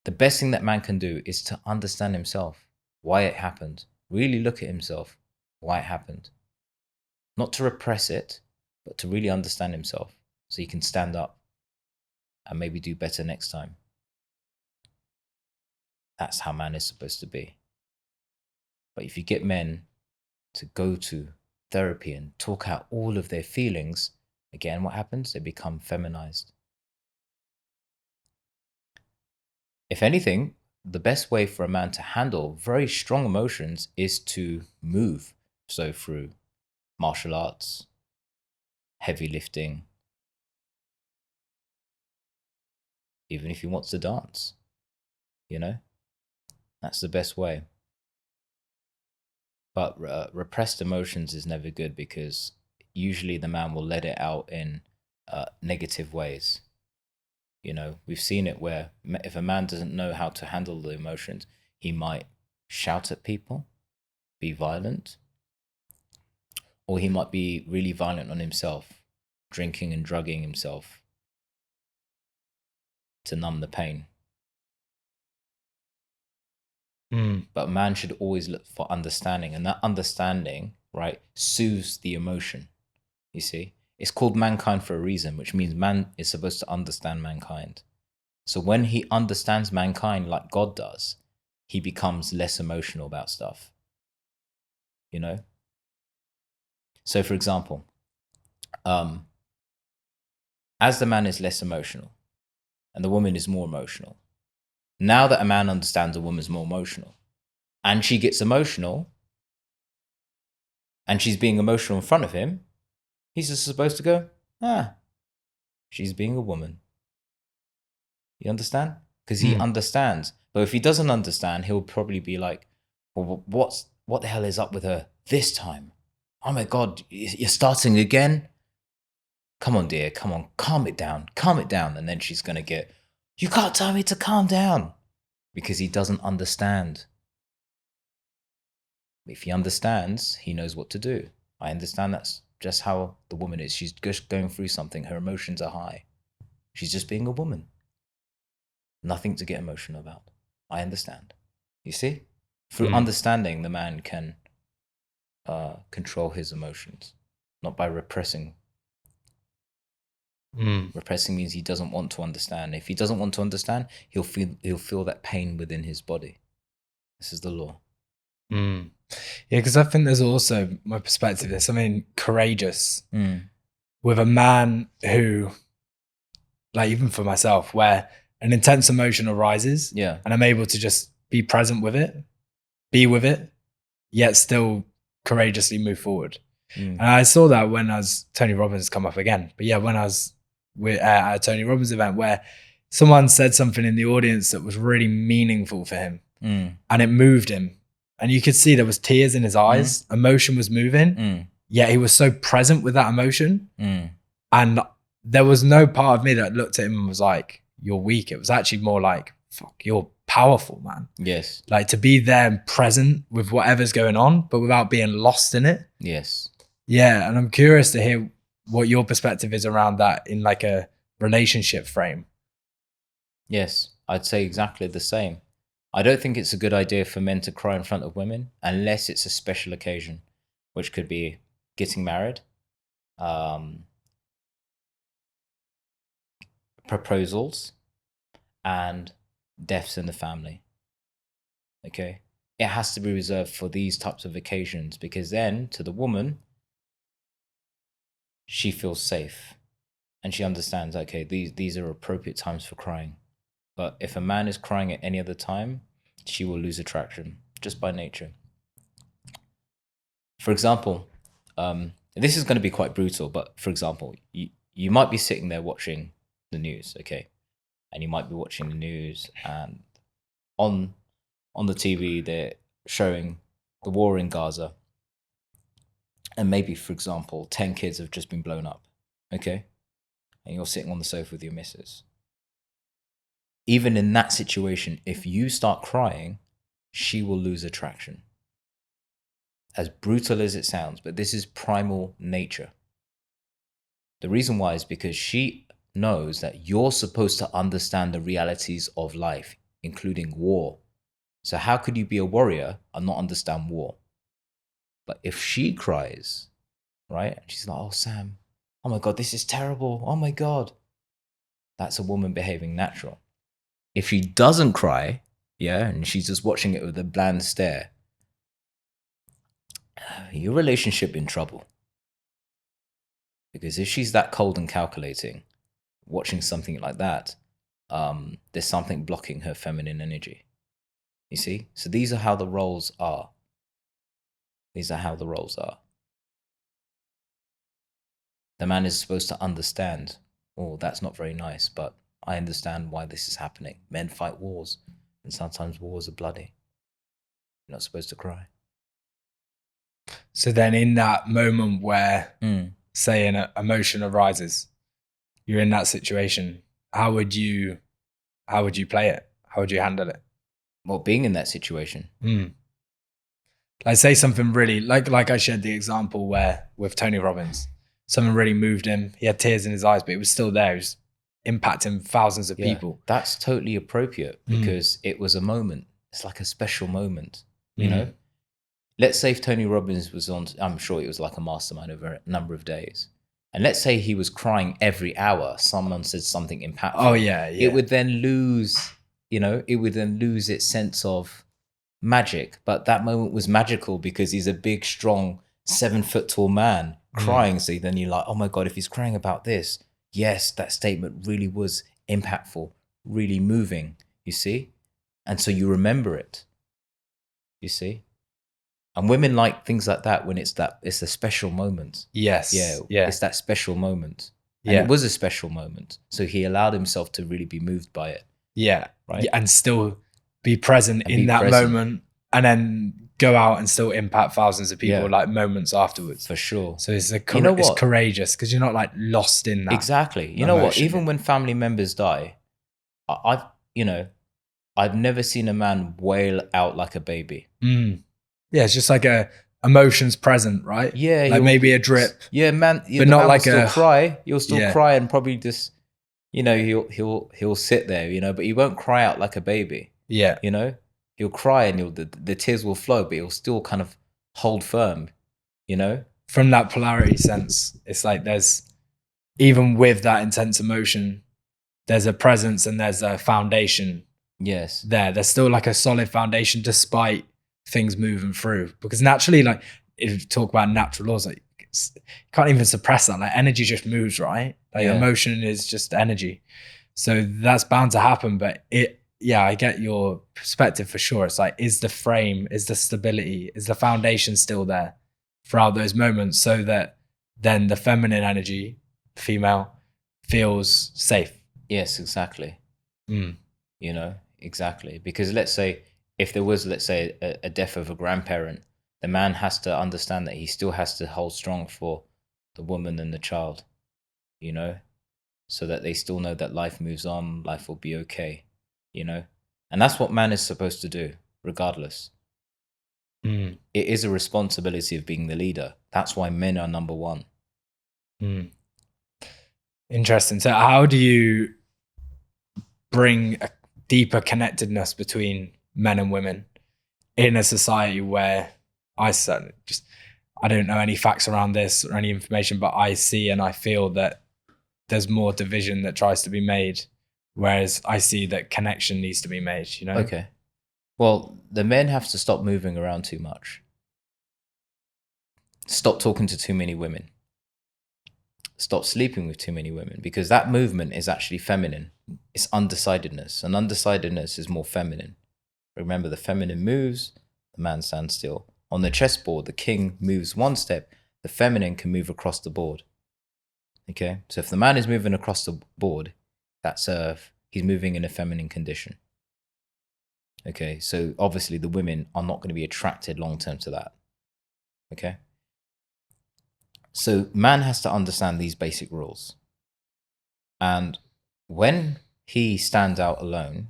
S1: The best thing that man can do is to understand himself, why it happened. Really look at himself, why it happened. Not to repress it, but to really understand himself so he can stand up and maybe do better next time. That's how man is supposed to be. But if you get men to go to therapy and talk out all of their feelings, again, what happens? They become feminized. If anything, the best way for a man to handle very strong emotions is to move. So through martial arts, heavy lifting, even if he wants to dance, That's the best way. But repressed emotions is never good, because usually the man will let it out in negative ways. You know, we've seen it where if a man doesn't know how to handle the emotions, he might shout at people, be violent, or he might be really violent on himself, drinking and drugging himself to numb the pain. But man should always look for understanding, and that understanding, right, soothes the emotion. You see, it's called mankind for a reason, which means man is supposed to understand mankind. So when he understands mankind like God does, he becomes less emotional about stuff. You know? So for example, as the man is less emotional and the woman is more emotional, now that a man understands a woman's more emotional and she gets emotional and she's being emotional in front of him, he's just supposed to go, she's being a woman. You understand? Because he understands. But if he doesn't understand, he'll probably be like, well, what the hell is up with her this time? Oh my God, you're starting again? Come on, dear, come on, calm it down. And then she's going to get, you can't tell me to calm down, because he doesn't understand. If he understands, he knows what to do. I understand that's just how the woman is. She's just going through something. Her emotions are high. She's just being a woman. Nothing to get emotional about. I understand. You see? Through understanding, the man can control his emotions, not by repressing. Repressing means he doesn't want to understand. If he doesn't want to understand, he'll feel that pain within his body. This is the law.
S2: Yeah, because I think there's also, my perspective, there's something courageous with a man who, like, even for myself, where an intense emotion arises, and I'm able to just be present with it, be with it, yet still courageously move forward. And I saw that when Tony Robbins has come up again. But yeah, when I was at a Tony Robbins event where someone said something in the audience that was really meaningful for him, and it moved him. And you could see there was tears in his eyes. Emotion was moving. Yet he was so present with that emotion. And there was no part of me that looked at him and was like, you're weak. It was actually more like, fuck, you're powerful, man.
S1: Yes.
S2: Like, to be there and present with whatever's going on, but without being lost in it.
S1: Yes.
S2: Yeah. And I'm curious to hear what your perspective is around that in like a relationship frame.
S1: Yes, I'd say exactly the same. I don't think it's a good idea for men to cry in front of women unless it's a special occasion, which could be getting married, proposals, and deaths in the family. Okay? It has to be reserved for these types of occasions, because then, to the woman, she feels safe and she understands, okay, these are appropriate times for crying. But if a man is crying at any other time, she will lose attraction just by nature. For example, this is going to be quite brutal, but for example, you might be sitting there watching the news, okay? And you might be watching the news, and on the TV, they're showing the war in Gaza. And maybe, for example, 10 kids have just been blown up, okay? And you're sitting on the sofa with your missus. Even in that situation, if you start crying, she will lose attraction. As brutal as it sounds, but this is primal nature. The reason why is because she knows that you're supposed to understand the realities of life, including war. So how could you be a warrior and not understand war? But if she cries, right, and she's like, oh, Sam, oh my God, this is terrible. Oh my God. That's a woman behaving natural. If she doesn't cry, and she's just watching it with a bland stare, your relationship in trouble. Because if she's that cold and calculating, watching something like that, there's something blocking her feminine energy. You see? So these are how the roles are. The man is supposed to understand, oh, that's not very nice, but I understand why this is happening. Men fight wars, and sometimes wars are bloody. You're not supposed to cry.
S2: So then in that moment where, say, an emotion arises, you're in that situation, how would you play it? How would you handle it?
S1: Well, being in that situation.
S2: Like, say something really, like I shared the example where with Tony Robbins, something really moved him. He had tears in his eyes, but it was still there. It was impacting thousands of people.
S1: That's totally appropriate because it was a moment. It's like a special moment, you know? Let's say if Tony Robbins was on, I'm sure it was like a mastermind over a number of days. And let's say he was crying every hour. Someone said something impactful.
S2: Oh, yeah.
S1: It would then lose, its sense of magic. But that moment was magical because he's a big, strong, 7 foot tall man crying. So then you're like, oh my God, if he's crying about this, yes, that statement really was impactful, really moving, you see? And so you remember it, you see? And women like things like that when it's a special moment.
S2: Yes.
S1: Yeah. It's that special moment. And it was a special moment. So he allowed himself to really be moved by it.
S2: Yeah.
S1: Right.
S2: Yeah, and still be present in that moment and then go out and still impact thousands of people like moments afterwards.
S1: For sure.
S2: So it's it's courageous because you're not like lost in that.
S1: Exactly. You know what? Even when family members die, I've never seen a man wail out like a baby.
S2: Yeah, it's just like emotions present, right?
S1: Yeah,
S2: like maybe a drip.
S1: Yeah, man.
S2: But not like
S1: still cry. You'll still cry and probably just, he'll sit there, but he won't cry out like a baby.
S2: Yeah,
S1: he'll cry and the tears will flow, but he'll still kind of hold firm.
S2: From that polarity sense, it's like there's even with that intense emotion, there's a presence and there's a foundation.
S1: Yes,
S2: there's still like a solid foundation despite things moving through, because naturally, like if you talk about natural laws, like you can't even suppress that. Like energy just moves, right? Like emotion is just energy, so that's bound to happen. But I get your perspective for sure. It's like, is the frame, is the stability, is the foundation still there throughout those moments, so that then the feminine energy, female, feels safe.
S1: Yes, exactly. Exactly, because let's say if there was, a death of a grandparent, the man has to understand that he still has to hold strong for the woman and the child, so that they still know that life moves on, life will be okay, and that's what man is supposed to do, regardless. It is a responsibility of being the leader. That's why men are number one.
S2: Interesting. So how do you bring a deeper connectedness between men and women in a society where I don't know any facts around this or any information, but I see and I feel that there's more division that tries to be made, whereas I see that connection needs to be made,
S1: Okay. Well, the men have to stop moving around too much. Stop talking to too many women. Stop sleeping with too many women, because that movement is actually feminine. It's undecidedness, and undecidedness is more feminine. Remember, the feminine moves, the man stands still. On the chessboard, the king moves one step, the feminine can move across the board. Okay, so if the man is moving across the board, he's moving in a feminine condition. Okay, so obviously the women are not going to be attracted long term to that. Okay, so man has to understand these basic rules. And when he stands out alone,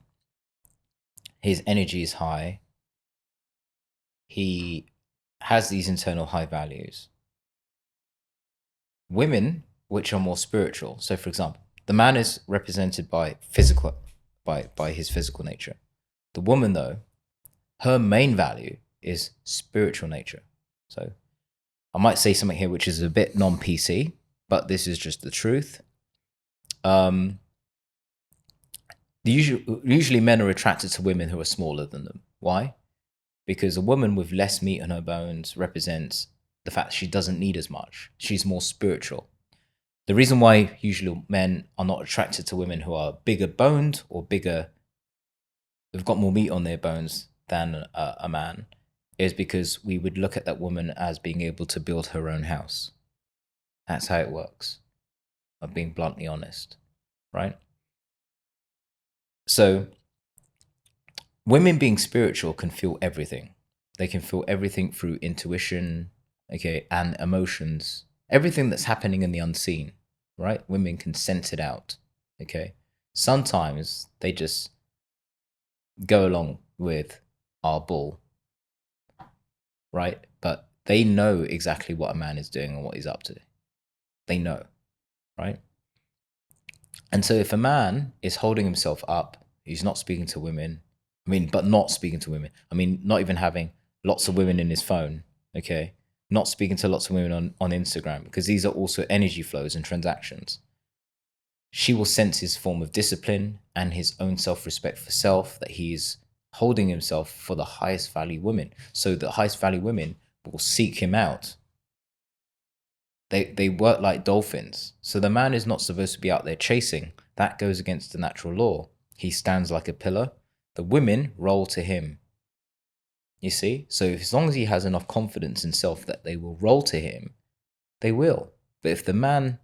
S1: his energy is high. He has these internal high values. Women, which are more spiritual. So for example, the man is represented by his physical nature. The woman, though, her main value is spiritual nature. So I might say something here which is a bit non-PC, but this is just the truth. Usually men are attracted to women who are smaller than them. Why? Because a woman with less meat on her bones represents the fact she doesn't need as much. She's more spiritual. The reason why usually men are not attracted to women who are bigger boned or they've got more meat on their bones than a man, is because we would look at that woman as being able to build her own house. That's how it works. I'm being bluntly honest, right? So women being spiritual can feel everything. They can feel everything through intuition, okay, and emotions. Everything that's happening in the unseen, right? Women can sense it out, okay? Sometimes they just go along with our bull, right? But they know exactly what a man is doing and what he's up to. They know, right? And so if a man is holding himself up, he's not speaking to women, but not speaking to women. Not even having lots of women in his phone, okay? Not speaking to lots of women on Instagram, because these are also energy flows and transactions. She will sense his form of discipline and his own self-respect for self, that he's holding himself for the highest value women. So the highest value women will seek him out. They work like dolphins. So the man is not supposed to be out there chasing. That goes against the natural law. He stands like a pillar. The women roll to him. You see? So as long as he has enough confidence in self that they will roll to him, they will. But if the man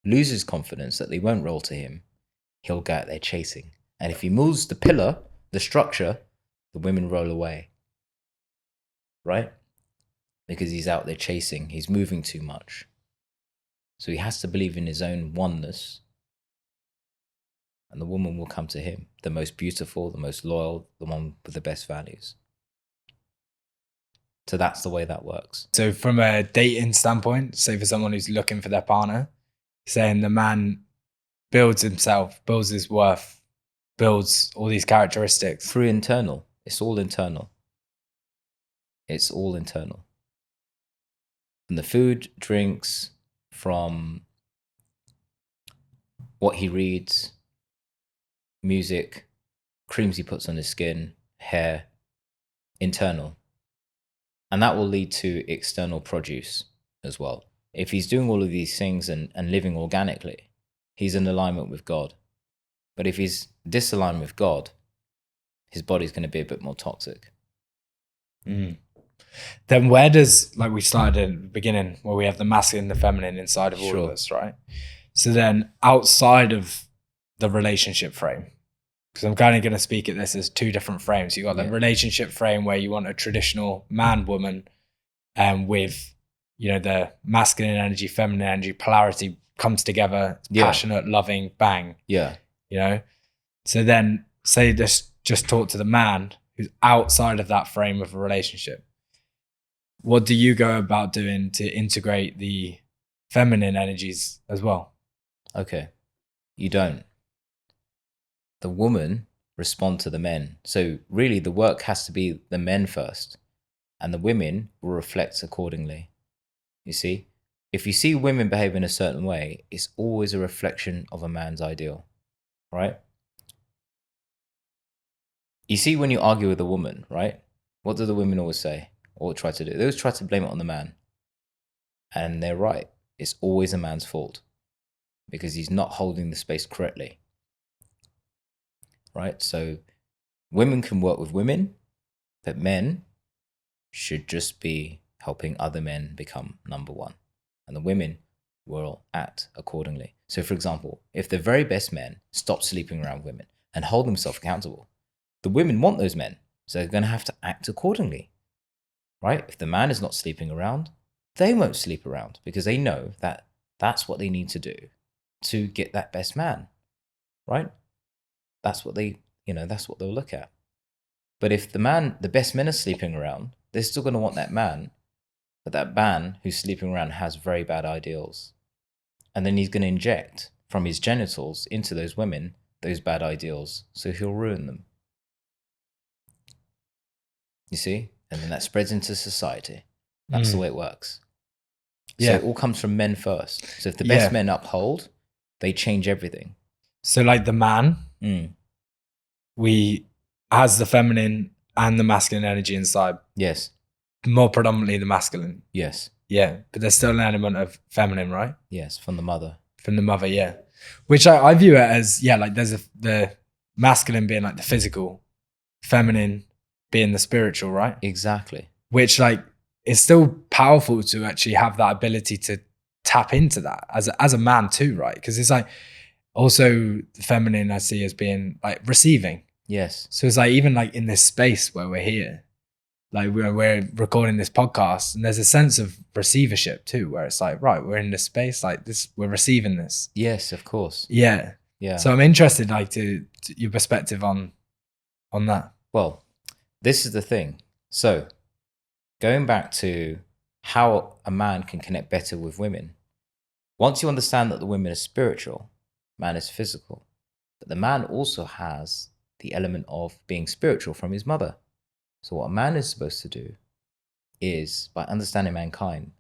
S1: loses confidence that they won't roll to him, he'll go out there chasing. And if he moves the pillar, the structure, the women roll away. Right? Because he's out there chasing. He's moving too much. So he has to believe in his own oneness. And the woman will come to him. The most beautiful, the most loyal, the one with the best values. So that's the way that works.
S2: So from a dating standpoint, say for someone who's looking for their partner, saying the man builds himself, builds his worth, builds all these characteristics.
S1: Through internal. It's all internal. It's all internal. From the food, drinks, from what he reads, music, creams he puts on his skin, hair, internal. And that will lead to external produce as well. If he's doing all of these things and living organically, he's in alignment with God. But if he's disaligned with God, his body's going to be a bit more toxic.
S2: Then where does, like we started at the beginning, where we have the masculine and the feminine inside of all of us, right? So then outside of the relationship frame, because I'm kind of going to speak at this as two different frames. You got the relationship frame where you want a traditional man-woman with, the masculine energy, feminine energy, polarity comes together, passionate, loving, bang.
S1: Yeah.
S2: So then say just talk to the man who's outside of that frame of a relationship. What do you go about doing to integrate the feminine energies as well?
S1: Okay. You don't. The woman respond to the men. So really the work has to be the men first, and the women will reflect accordingly. You see, if you see women behave in a certain way, it's always a reflection of a man's ideal, right? You see, when you argue with a woman, right? What do the women always say or try to do? They always try to blame it on the man. And they're right. It's always a man's fault because he's not holding the space correctly. Right? So women can work with women, but men should just be helping other men become number one. And the women will act accordingly. So for example, if the very best men stop sleeping around women and hold themselves accountable, the women want those men. So they're going to have to act accordingly. Right? If the man is not sleeping around, they won't sleep around because they know that that's what they need to do to get that best man. Right? That's what that's what they'll look at. But if the best men are sleeping around, they're still going to want that man. But that man who's sleeping around has very bad ideals. And then he's going to inject from his genitals into those women, those bad ideals. So he'll ruin them. You see? And then that spreads into society. That's the way it works. So it all comes from men first. So if the best men uphold, they change everything.
S2: So like the man, we has the feminine and the masculine energy inside.
S1: Yes.
S2: More predominantly the masculine.
S1: Yes.
S2: Yeah. But there's still an element of feminine, right?
S1: Yes. From the mother.
S2: From the mother, yeah. Which I view it as, like there's the masculine being like the physical, feminine being the spiritual, right?
S1: Exactly.
S2: Which like is still powerful to actually have that ability to tap into that as a man too, right? Because it's like also the feminine I see as being like receiving.
S1: Yes.
S2: So it's like even like in this space where we're here, like we're recording this podcast, and there's a sense of receivership too, where it's like, right, we're in this space, like this, we're receiving this.
S1: Yes, of course.
S2: Yeah.
S1: Yeah.
S2: So I'm interested, like, to your perspective on that.
S1: Well, this is the thing. So going back to how a man can connect better with women, once you understand that the women are spiritual, man is physical, but the man also has the element of being spiritual from his mother. So what a man is supposed to do is, by understanding mankind,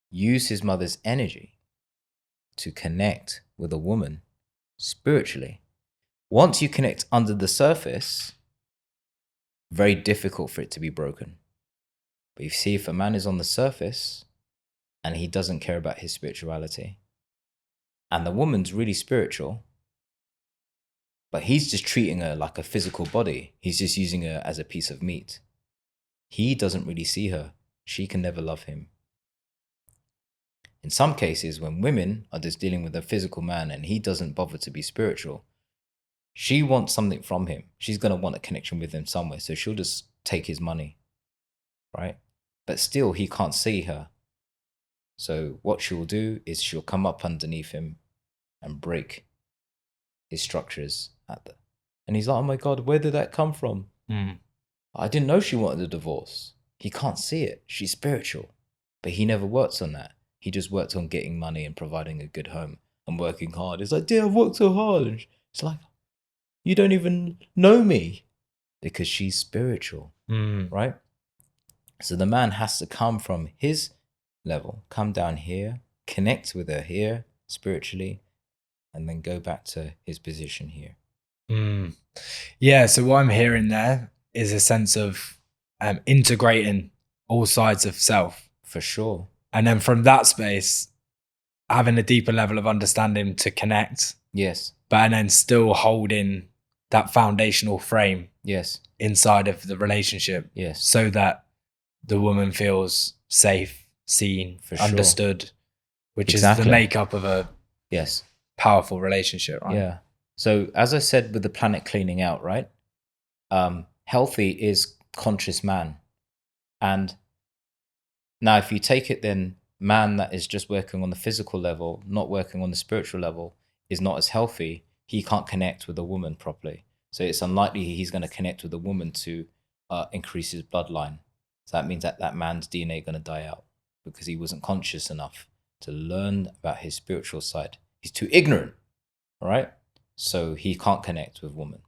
S1: use his mother's energy to connect with a woman spiritually. Once you connect under the surface, very difficult for it to be broken. But you see, if a man is on the surface and he doesn't care about his spirituality, and the woman's really spiritual, but he's just treating her like a physical body, he's just using her as a piece of meat, he doesn't really see her. She can never love him. In some cases, when women are just dealing with a physical man and he doesn't bother to be spiritual, she wants something from him. She's going to want a connection with him somewhere. So she'll just take his money, right? But still, he can't see her. So what she'll do is she'll come up underneath him and break his structures and he's like, oh my God, where did that come from? I didn't know she wanted a divorce. He can't see it. She's spiritual. But he never works on that. He just worked on getting money and providing a good home and working hard. It's like, dear, I've worked so hard. And it's like, you don't even know me, because she's spiritual, right? So the man has to come from his level, come down here, connect with her here spiritually, and then go back to his position here.
S2: Yeah, so what I'm hearing there is a sense of integrating all sides of self.
S1: For sure.
S2: And then from that space, having a deeper level of understanding to connect.
S1: Yes.
S2: But then still holding that foundational frame.
S1: Yes.
S2: Inside of the relationship.
S1: Yes.
S2: So that the woman feels safe, seen,
S1: for
S2: understood,
S1: sure.
S2: Which is the makeup of a powerful relationship, right?
S1: Yeah. So as I said with the planet cleaning out, right? Healthy is conscious man. And now if you take it, then man that is just working on the physical level, not working on the spiritual level, is not as healthy. He can't connect with a woman properly. So it's unlikely he's going to connect with a woman to increase his bloodline. So that means that that man's DNA is going to die out because he wasn't conscious enough to learn about his spiritual side. He's too ignorant, all right? So he can't connect with woman.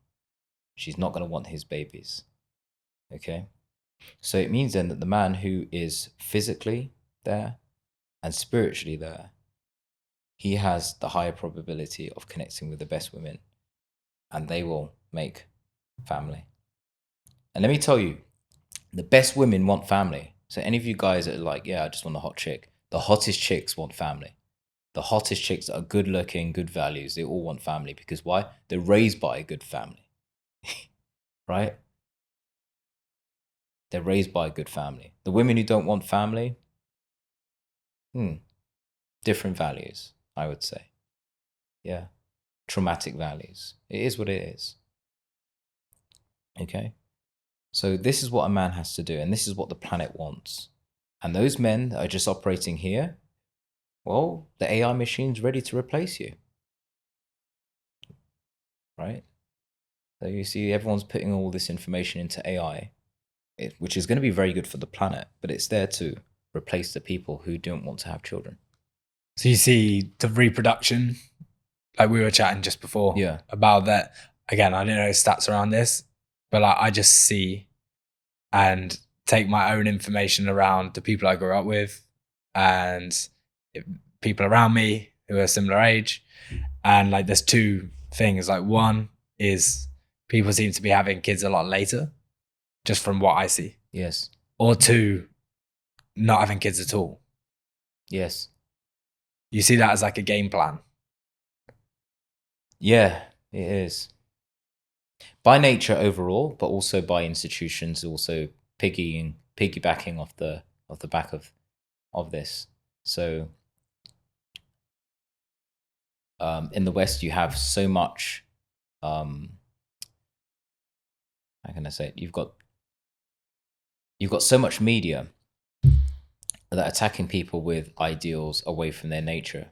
S1: She's not going to want his babies, okay? So it means then that the man who is physically there and spiritually there, he has the higher probability of connecting with the best women, and they will make family. And let me tell you, the best women want family. So any of you guys that are like, yeah, I just want a hot chick, the hottest chicks want family. The hottest chicks that are good looking, good values, they all want family. Because why? They're raised by a good family, right? They're raised by a good family. The women who don't want family, different values, I would say. Yeah, traumatic values. It is what it is. Okay? So this is what a man has to do, and this is what the planet wants. And those men that are just operating here, well, the AI machine's ready to replace you. Right? So you see everyone's putting all this information into AI, which is going to be very good for the planet, but it's there to replace the people who don't want to have children.
S2: So you see the reproduction, like we were chatting just before about that. Again, I don't know stats around this, but like I just see and take my own information around the people I grew up with and people around me who are similar age. And like there's two things. Like one is people seem to be having kids a lot later, just from what I see.
S1: Yes.
S2: Or two, not having kids at all.
S1: Yes.
S2: You see that as like a game plan.
S1: Yeah, it is. By nature overall, but also by institutions, also piggybacking off the back of this. So in the West, you have so much. How can I say it? You've got you've got so much media that are attacking people with ideals away from their nature.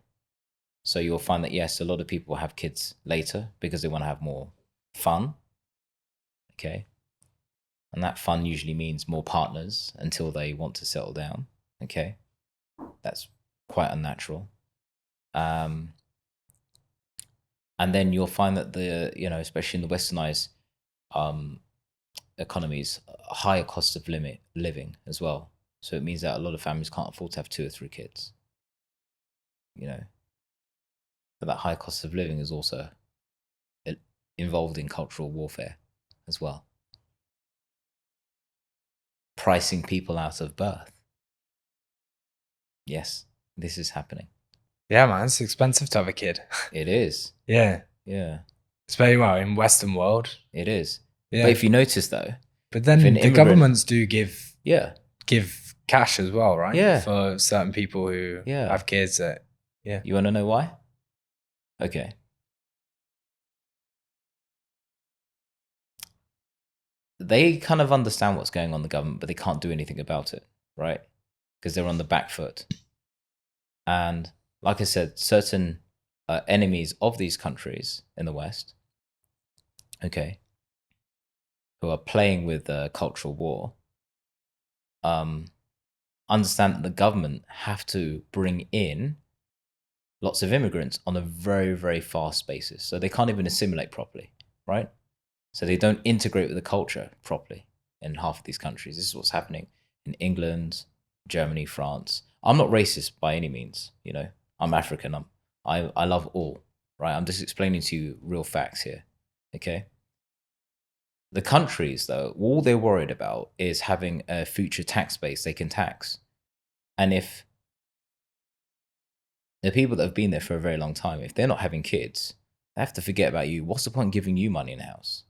S1: So you'll find that, yes, a lot of people have kids later because they want to have more fun. Okay. And that fun usually means more partners until they want to settle down. Okay. That's quite unnatural. And then you'll find that especially in the westernized economies, a higher cost of living as well. So it means that a lot of families can't afford to have 2 or 3 kids. But that high cost of living is also involved in cultural warfare as well. Pricing people out of birth. Yes, this is happening.
S2: Yeah, man, it's expensive to have a kid.
S1: It is.
S2: Yeah. It's very well in Western world.
S1: It is.
S2: Yeah.
S1: But if you notice though,
S2: but then the governments do give cash as well, right?
S1: Yeah.
S2: For certain people who have kids.
S1: You want to know why? Okay. They kind of understand what's going on in the government, but they can't do anything about it, right? Because they're on the back foot. And like I said, certain enemies of these countries in the West, okay, who are playing with cultural war, understand that the government have to bring in lots of immigrants on a very, very fast basis. So they can't even assimilate properly, right? So they don't integrate with the culture properly in half of these countries. This is what's happening in England, Germany, France. I'm not racist by any means, I'm African. I love all, right? I'm just explaining to you real facts here, okay? The countries, though, all they're worried about is having a future tax base they can tax. And if the people that have been there for a very long time, if they're not having kids, they have to forget about you. What's the point in giving you money in a house?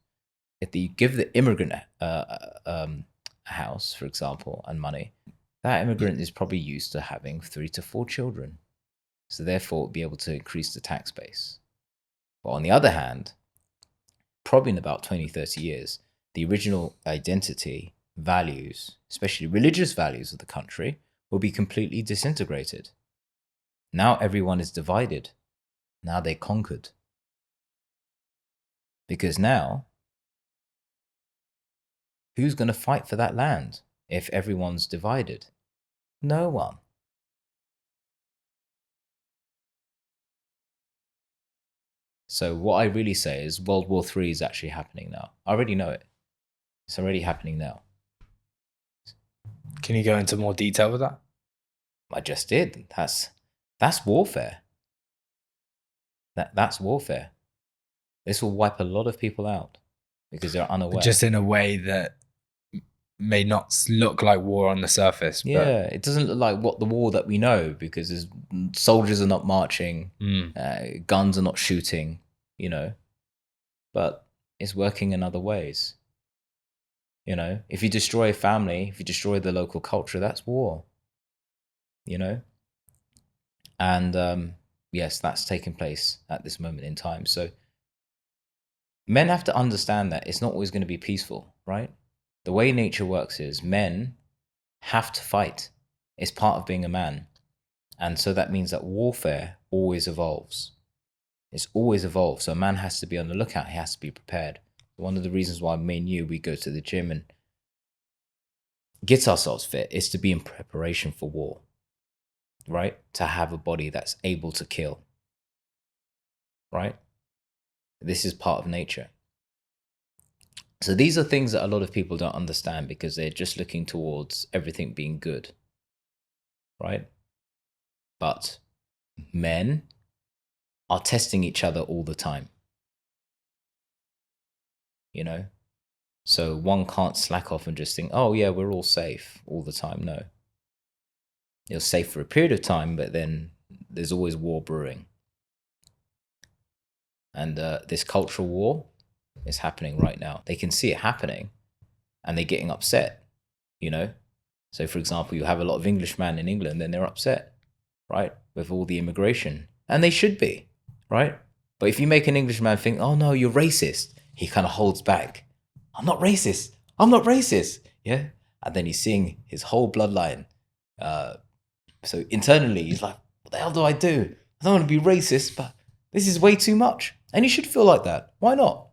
S1: If you give the immigrant a house, for example, and money, that immigrant is probably used to having 3 to 4 children. So therefore, be able to increase the tax base. But on the other hand, probably in about 20, 30 years, the original identity, values, especially religious values of the country, will be completely disintegrated. Now everyone is divided. Now they're conquered. Because now, who's going to fight for that land if everyone's divided? No one. So what I really say is World War III is actually happening now. I already know it. It's already happening now.
S2: Can you go into more detail with that?
S1: I just did. That's warfare. That's warfare. This will wipe a lot of people out because they're unaware.
S2: Just in a way that may not look like war on the surface.
S1: Yeah, it doesn't look like what the war that we know because soldiers are not marching, guns are not shooting, but it's working in other ways. If you destroy a family, if you destroy the local culture, that's war. And yes, that's taking place at this moment in time. So men have to understand that it's not always going to be peaceful, right? The way nature works is men have to fight. It's part of being a man. And so that means that warfare always evolves. It's always evolved. So a man has to be on the lookout. He has to be prepared. One of the reasons why me and you, we go to the gym and get ourselves fit is to be in preparation for war, right? To have a body that's able to kill, right? This is part of nature. So these are things that a lot of people don't understand because they're just looking towards everything being good, right? But men are testing each other all the time, So one can't slack off and just think, oh yeah, we're all safe all the time. No. You're safe for a period of time, but then there's always war brewing. And this cultural war is happening right now. They can see it happening and they're getting upset, So for example, you have a lot of Englishmen in England and they're upset, right? With all the immigration. And they should be, right? But if you make an Englishman think, oh no, you're racist, he kind of holds back. I'm not racist. Yeah. And then he's seeing his whole bloodline. So internally, he's like, what the hell do? I don't want to be racist, but this is way too much. And you should feel like that. Why not?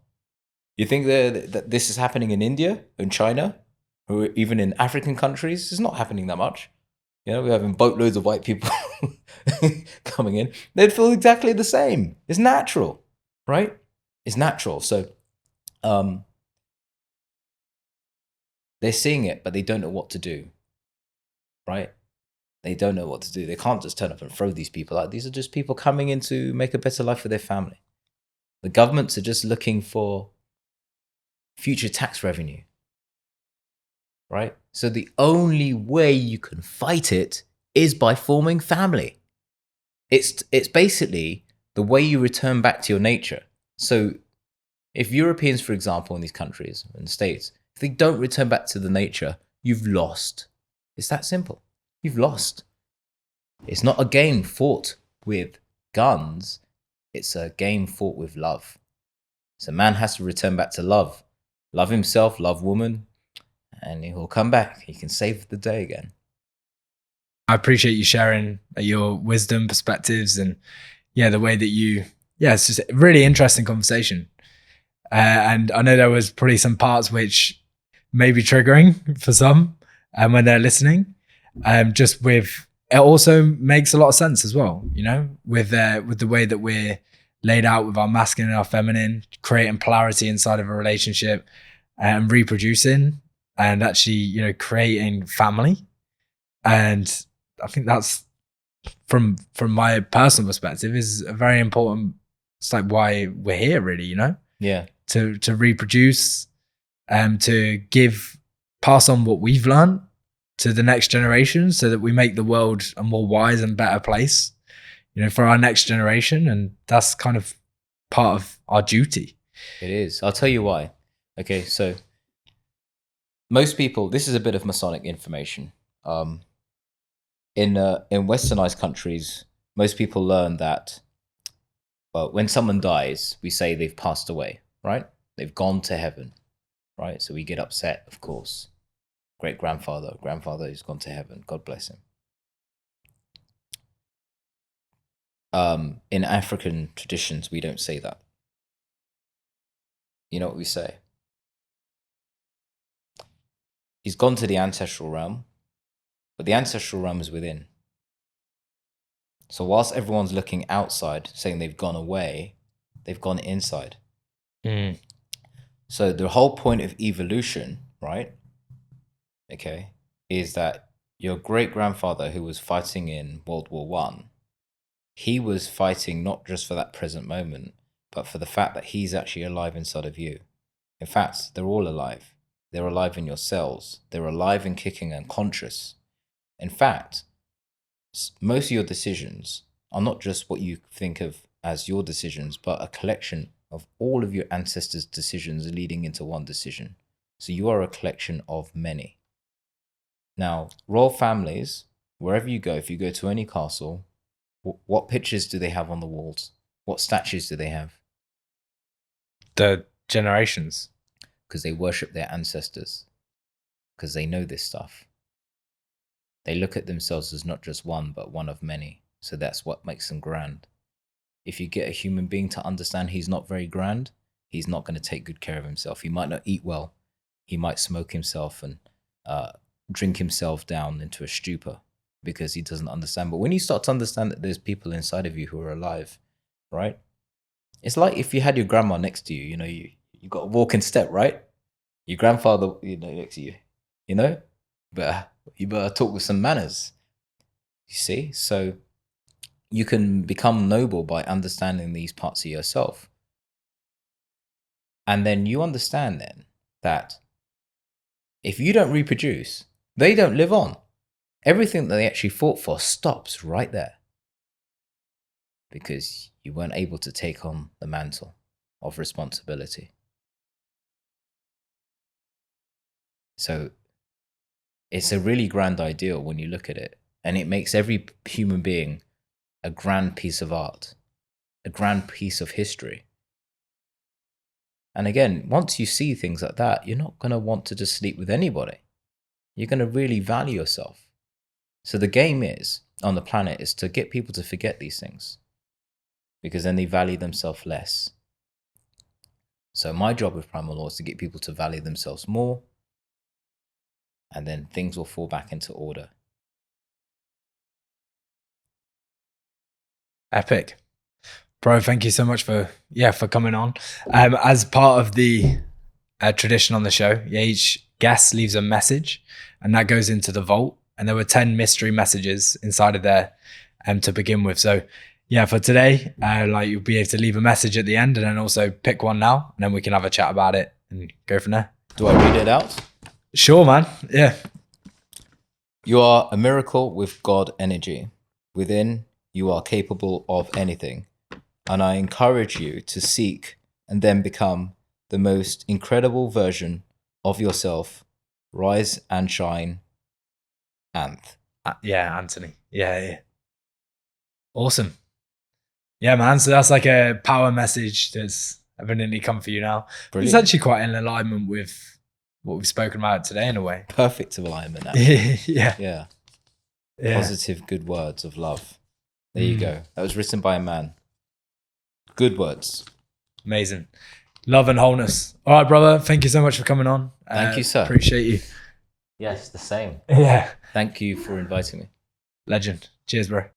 S1: You think that this is happening in India, in China, or even in African countries? It's not happening that much. We're having boatloads of white people coming in. They'd feel exactly the same. It's natural, right? It's natural. So they're seeing it, but they don't know what to do, right? They don't know what to do. They can't just turn up and throw these people out. These are just people coming in to make a better life for their family. The governments are just looking for future tax revenue, right? So the only way you can fight it is by forming family. It's basically the way you return back to your nature. So if Europeans, for example, in these countries and states, if they don't return back to the nature, you've lost. It's that simple. You've lost. It's not a game fought with guns. It's a game fought with love. So man has to return back to love. Love himself, love woman, and he will come back. He can save the day again.
S2: I appreciate you sharing your wisdom, perspectives, and the way that it's just a really interesting conversation. And I know there was probably some parts which may be triggering for some when they're listening. It also makes a lot of sense as well, with the way that we're laid out with our masculine and our feminine, creating polarity inside of a relationship and reproducing and actually, creating family. And I think that's from my personal perspective is a very important. It's like why we're here, really,
S1: Yeah.
S2: To reproduce, to pass on what we've learned to the next generation, so that we make the world a more wise and better place, for our next generation. And that's kind of part of our duty.
S1: It is. I'll tell you why. Okay, so most people, this is a bit of Masonic information. In westernized countries, most people learn that, well, when someone dies, we say they've passed away, right? They've gone to heaven, right? So we get upset, of course. Grandfather who's gone to heaven, God bless him. In African traditions, we don't say that. You know what we say? He's gone to the ancestral realm, but the ancestral realm is within. So whilst everyone's looking outside, saying they've gone away, they've gone inside.
S2: Mm.
S1: So the whole point of evolution, right? Okay, is that your great-grandfather who was fighting in World War I, he was fighting not just for that present moment, but for the fact that he's actually alive inside of you. In fact, they're all alive. They're alive in your cells. They're alive and kicking and conscious. In fact, most of your decisions are not just what you think of as your decisions, but a collection of all of your ancestors' decisions leading into one decision. So you are a collection of many. Now, royal families, wherever you go, if you go to any castle, what pictures do they have on the walls? What statues do they have?
S2: The generations.
S1: Because they worship their ancestors. Because they know this stuff. They look at themselves as not just one, but one of many. So that's what makes them grand. If you get a human being to understand he's not very grand, he's not going to take good care of himself. He might not eat well. He might smoke himself and drink himself down into a stupor because he doesn't understand. But when you start to understand that there's people inside of you who are alive, right? It's like if you had your grandma next to you, you got a walking step, right? Your grandfather, next to you, but you better talk with some manners. You see? So you can become noble by understanding these parts of yourself. And then you understand then that if you don't reproduce, they don't live on. Everything that they actually fought for stops right there. Because you weren't able to take on the mantle of responsibility. So it's a really grand ideal when you look at it. And it makes every human being a grand piece of art, a grand piece of history. And again, once you see things like that, you're not going to want to just sleep with anybody. you're going to really value yourself. So the game is, on the planet, is to get people to forget these things, because then they value themselves less. So my job with Primal Law is to get people to value themselves more, and then things will fall back into order.
S2: Epic. Bro, thank you so much for coming on. As part of the tradition on the show, each guest leaves a message, and that goes into the vault. And there were 10 mystery messages inside of there to begin with. So for today, you'll be able to leave a message at the end, and then also pick one now, and then we can have a chat about it and go from there.
S1: Do I read it out?
S2: Sure, man. Yeah.
S1: You are a miracle with God energy. Within, you are capable of anything. And I encourage you to seek and then become the most incredible version of yourself. Rise and shine, Anth.
S2: Anthony. Yeah. Awesome. Yeah, man. So that's like a power message that's evidently come for you now. Brilliant. It's actually quite in alignment with what we've spoken about today in a way.
S1: Perfect alignment now.
S2: Yeah.
S1: Positive, good words of love. There you go. That was written by a man. Good words.
S2: Amazing. Love and wholeness. All right, brother. Thank you so much for coming on.
S1: Thank you, sir.
S2: Appreciate you.
S1: Yes, the same.
S2: Yeah.
S1: Thank you for inviting me.
S2: Legend. Cheers, bro.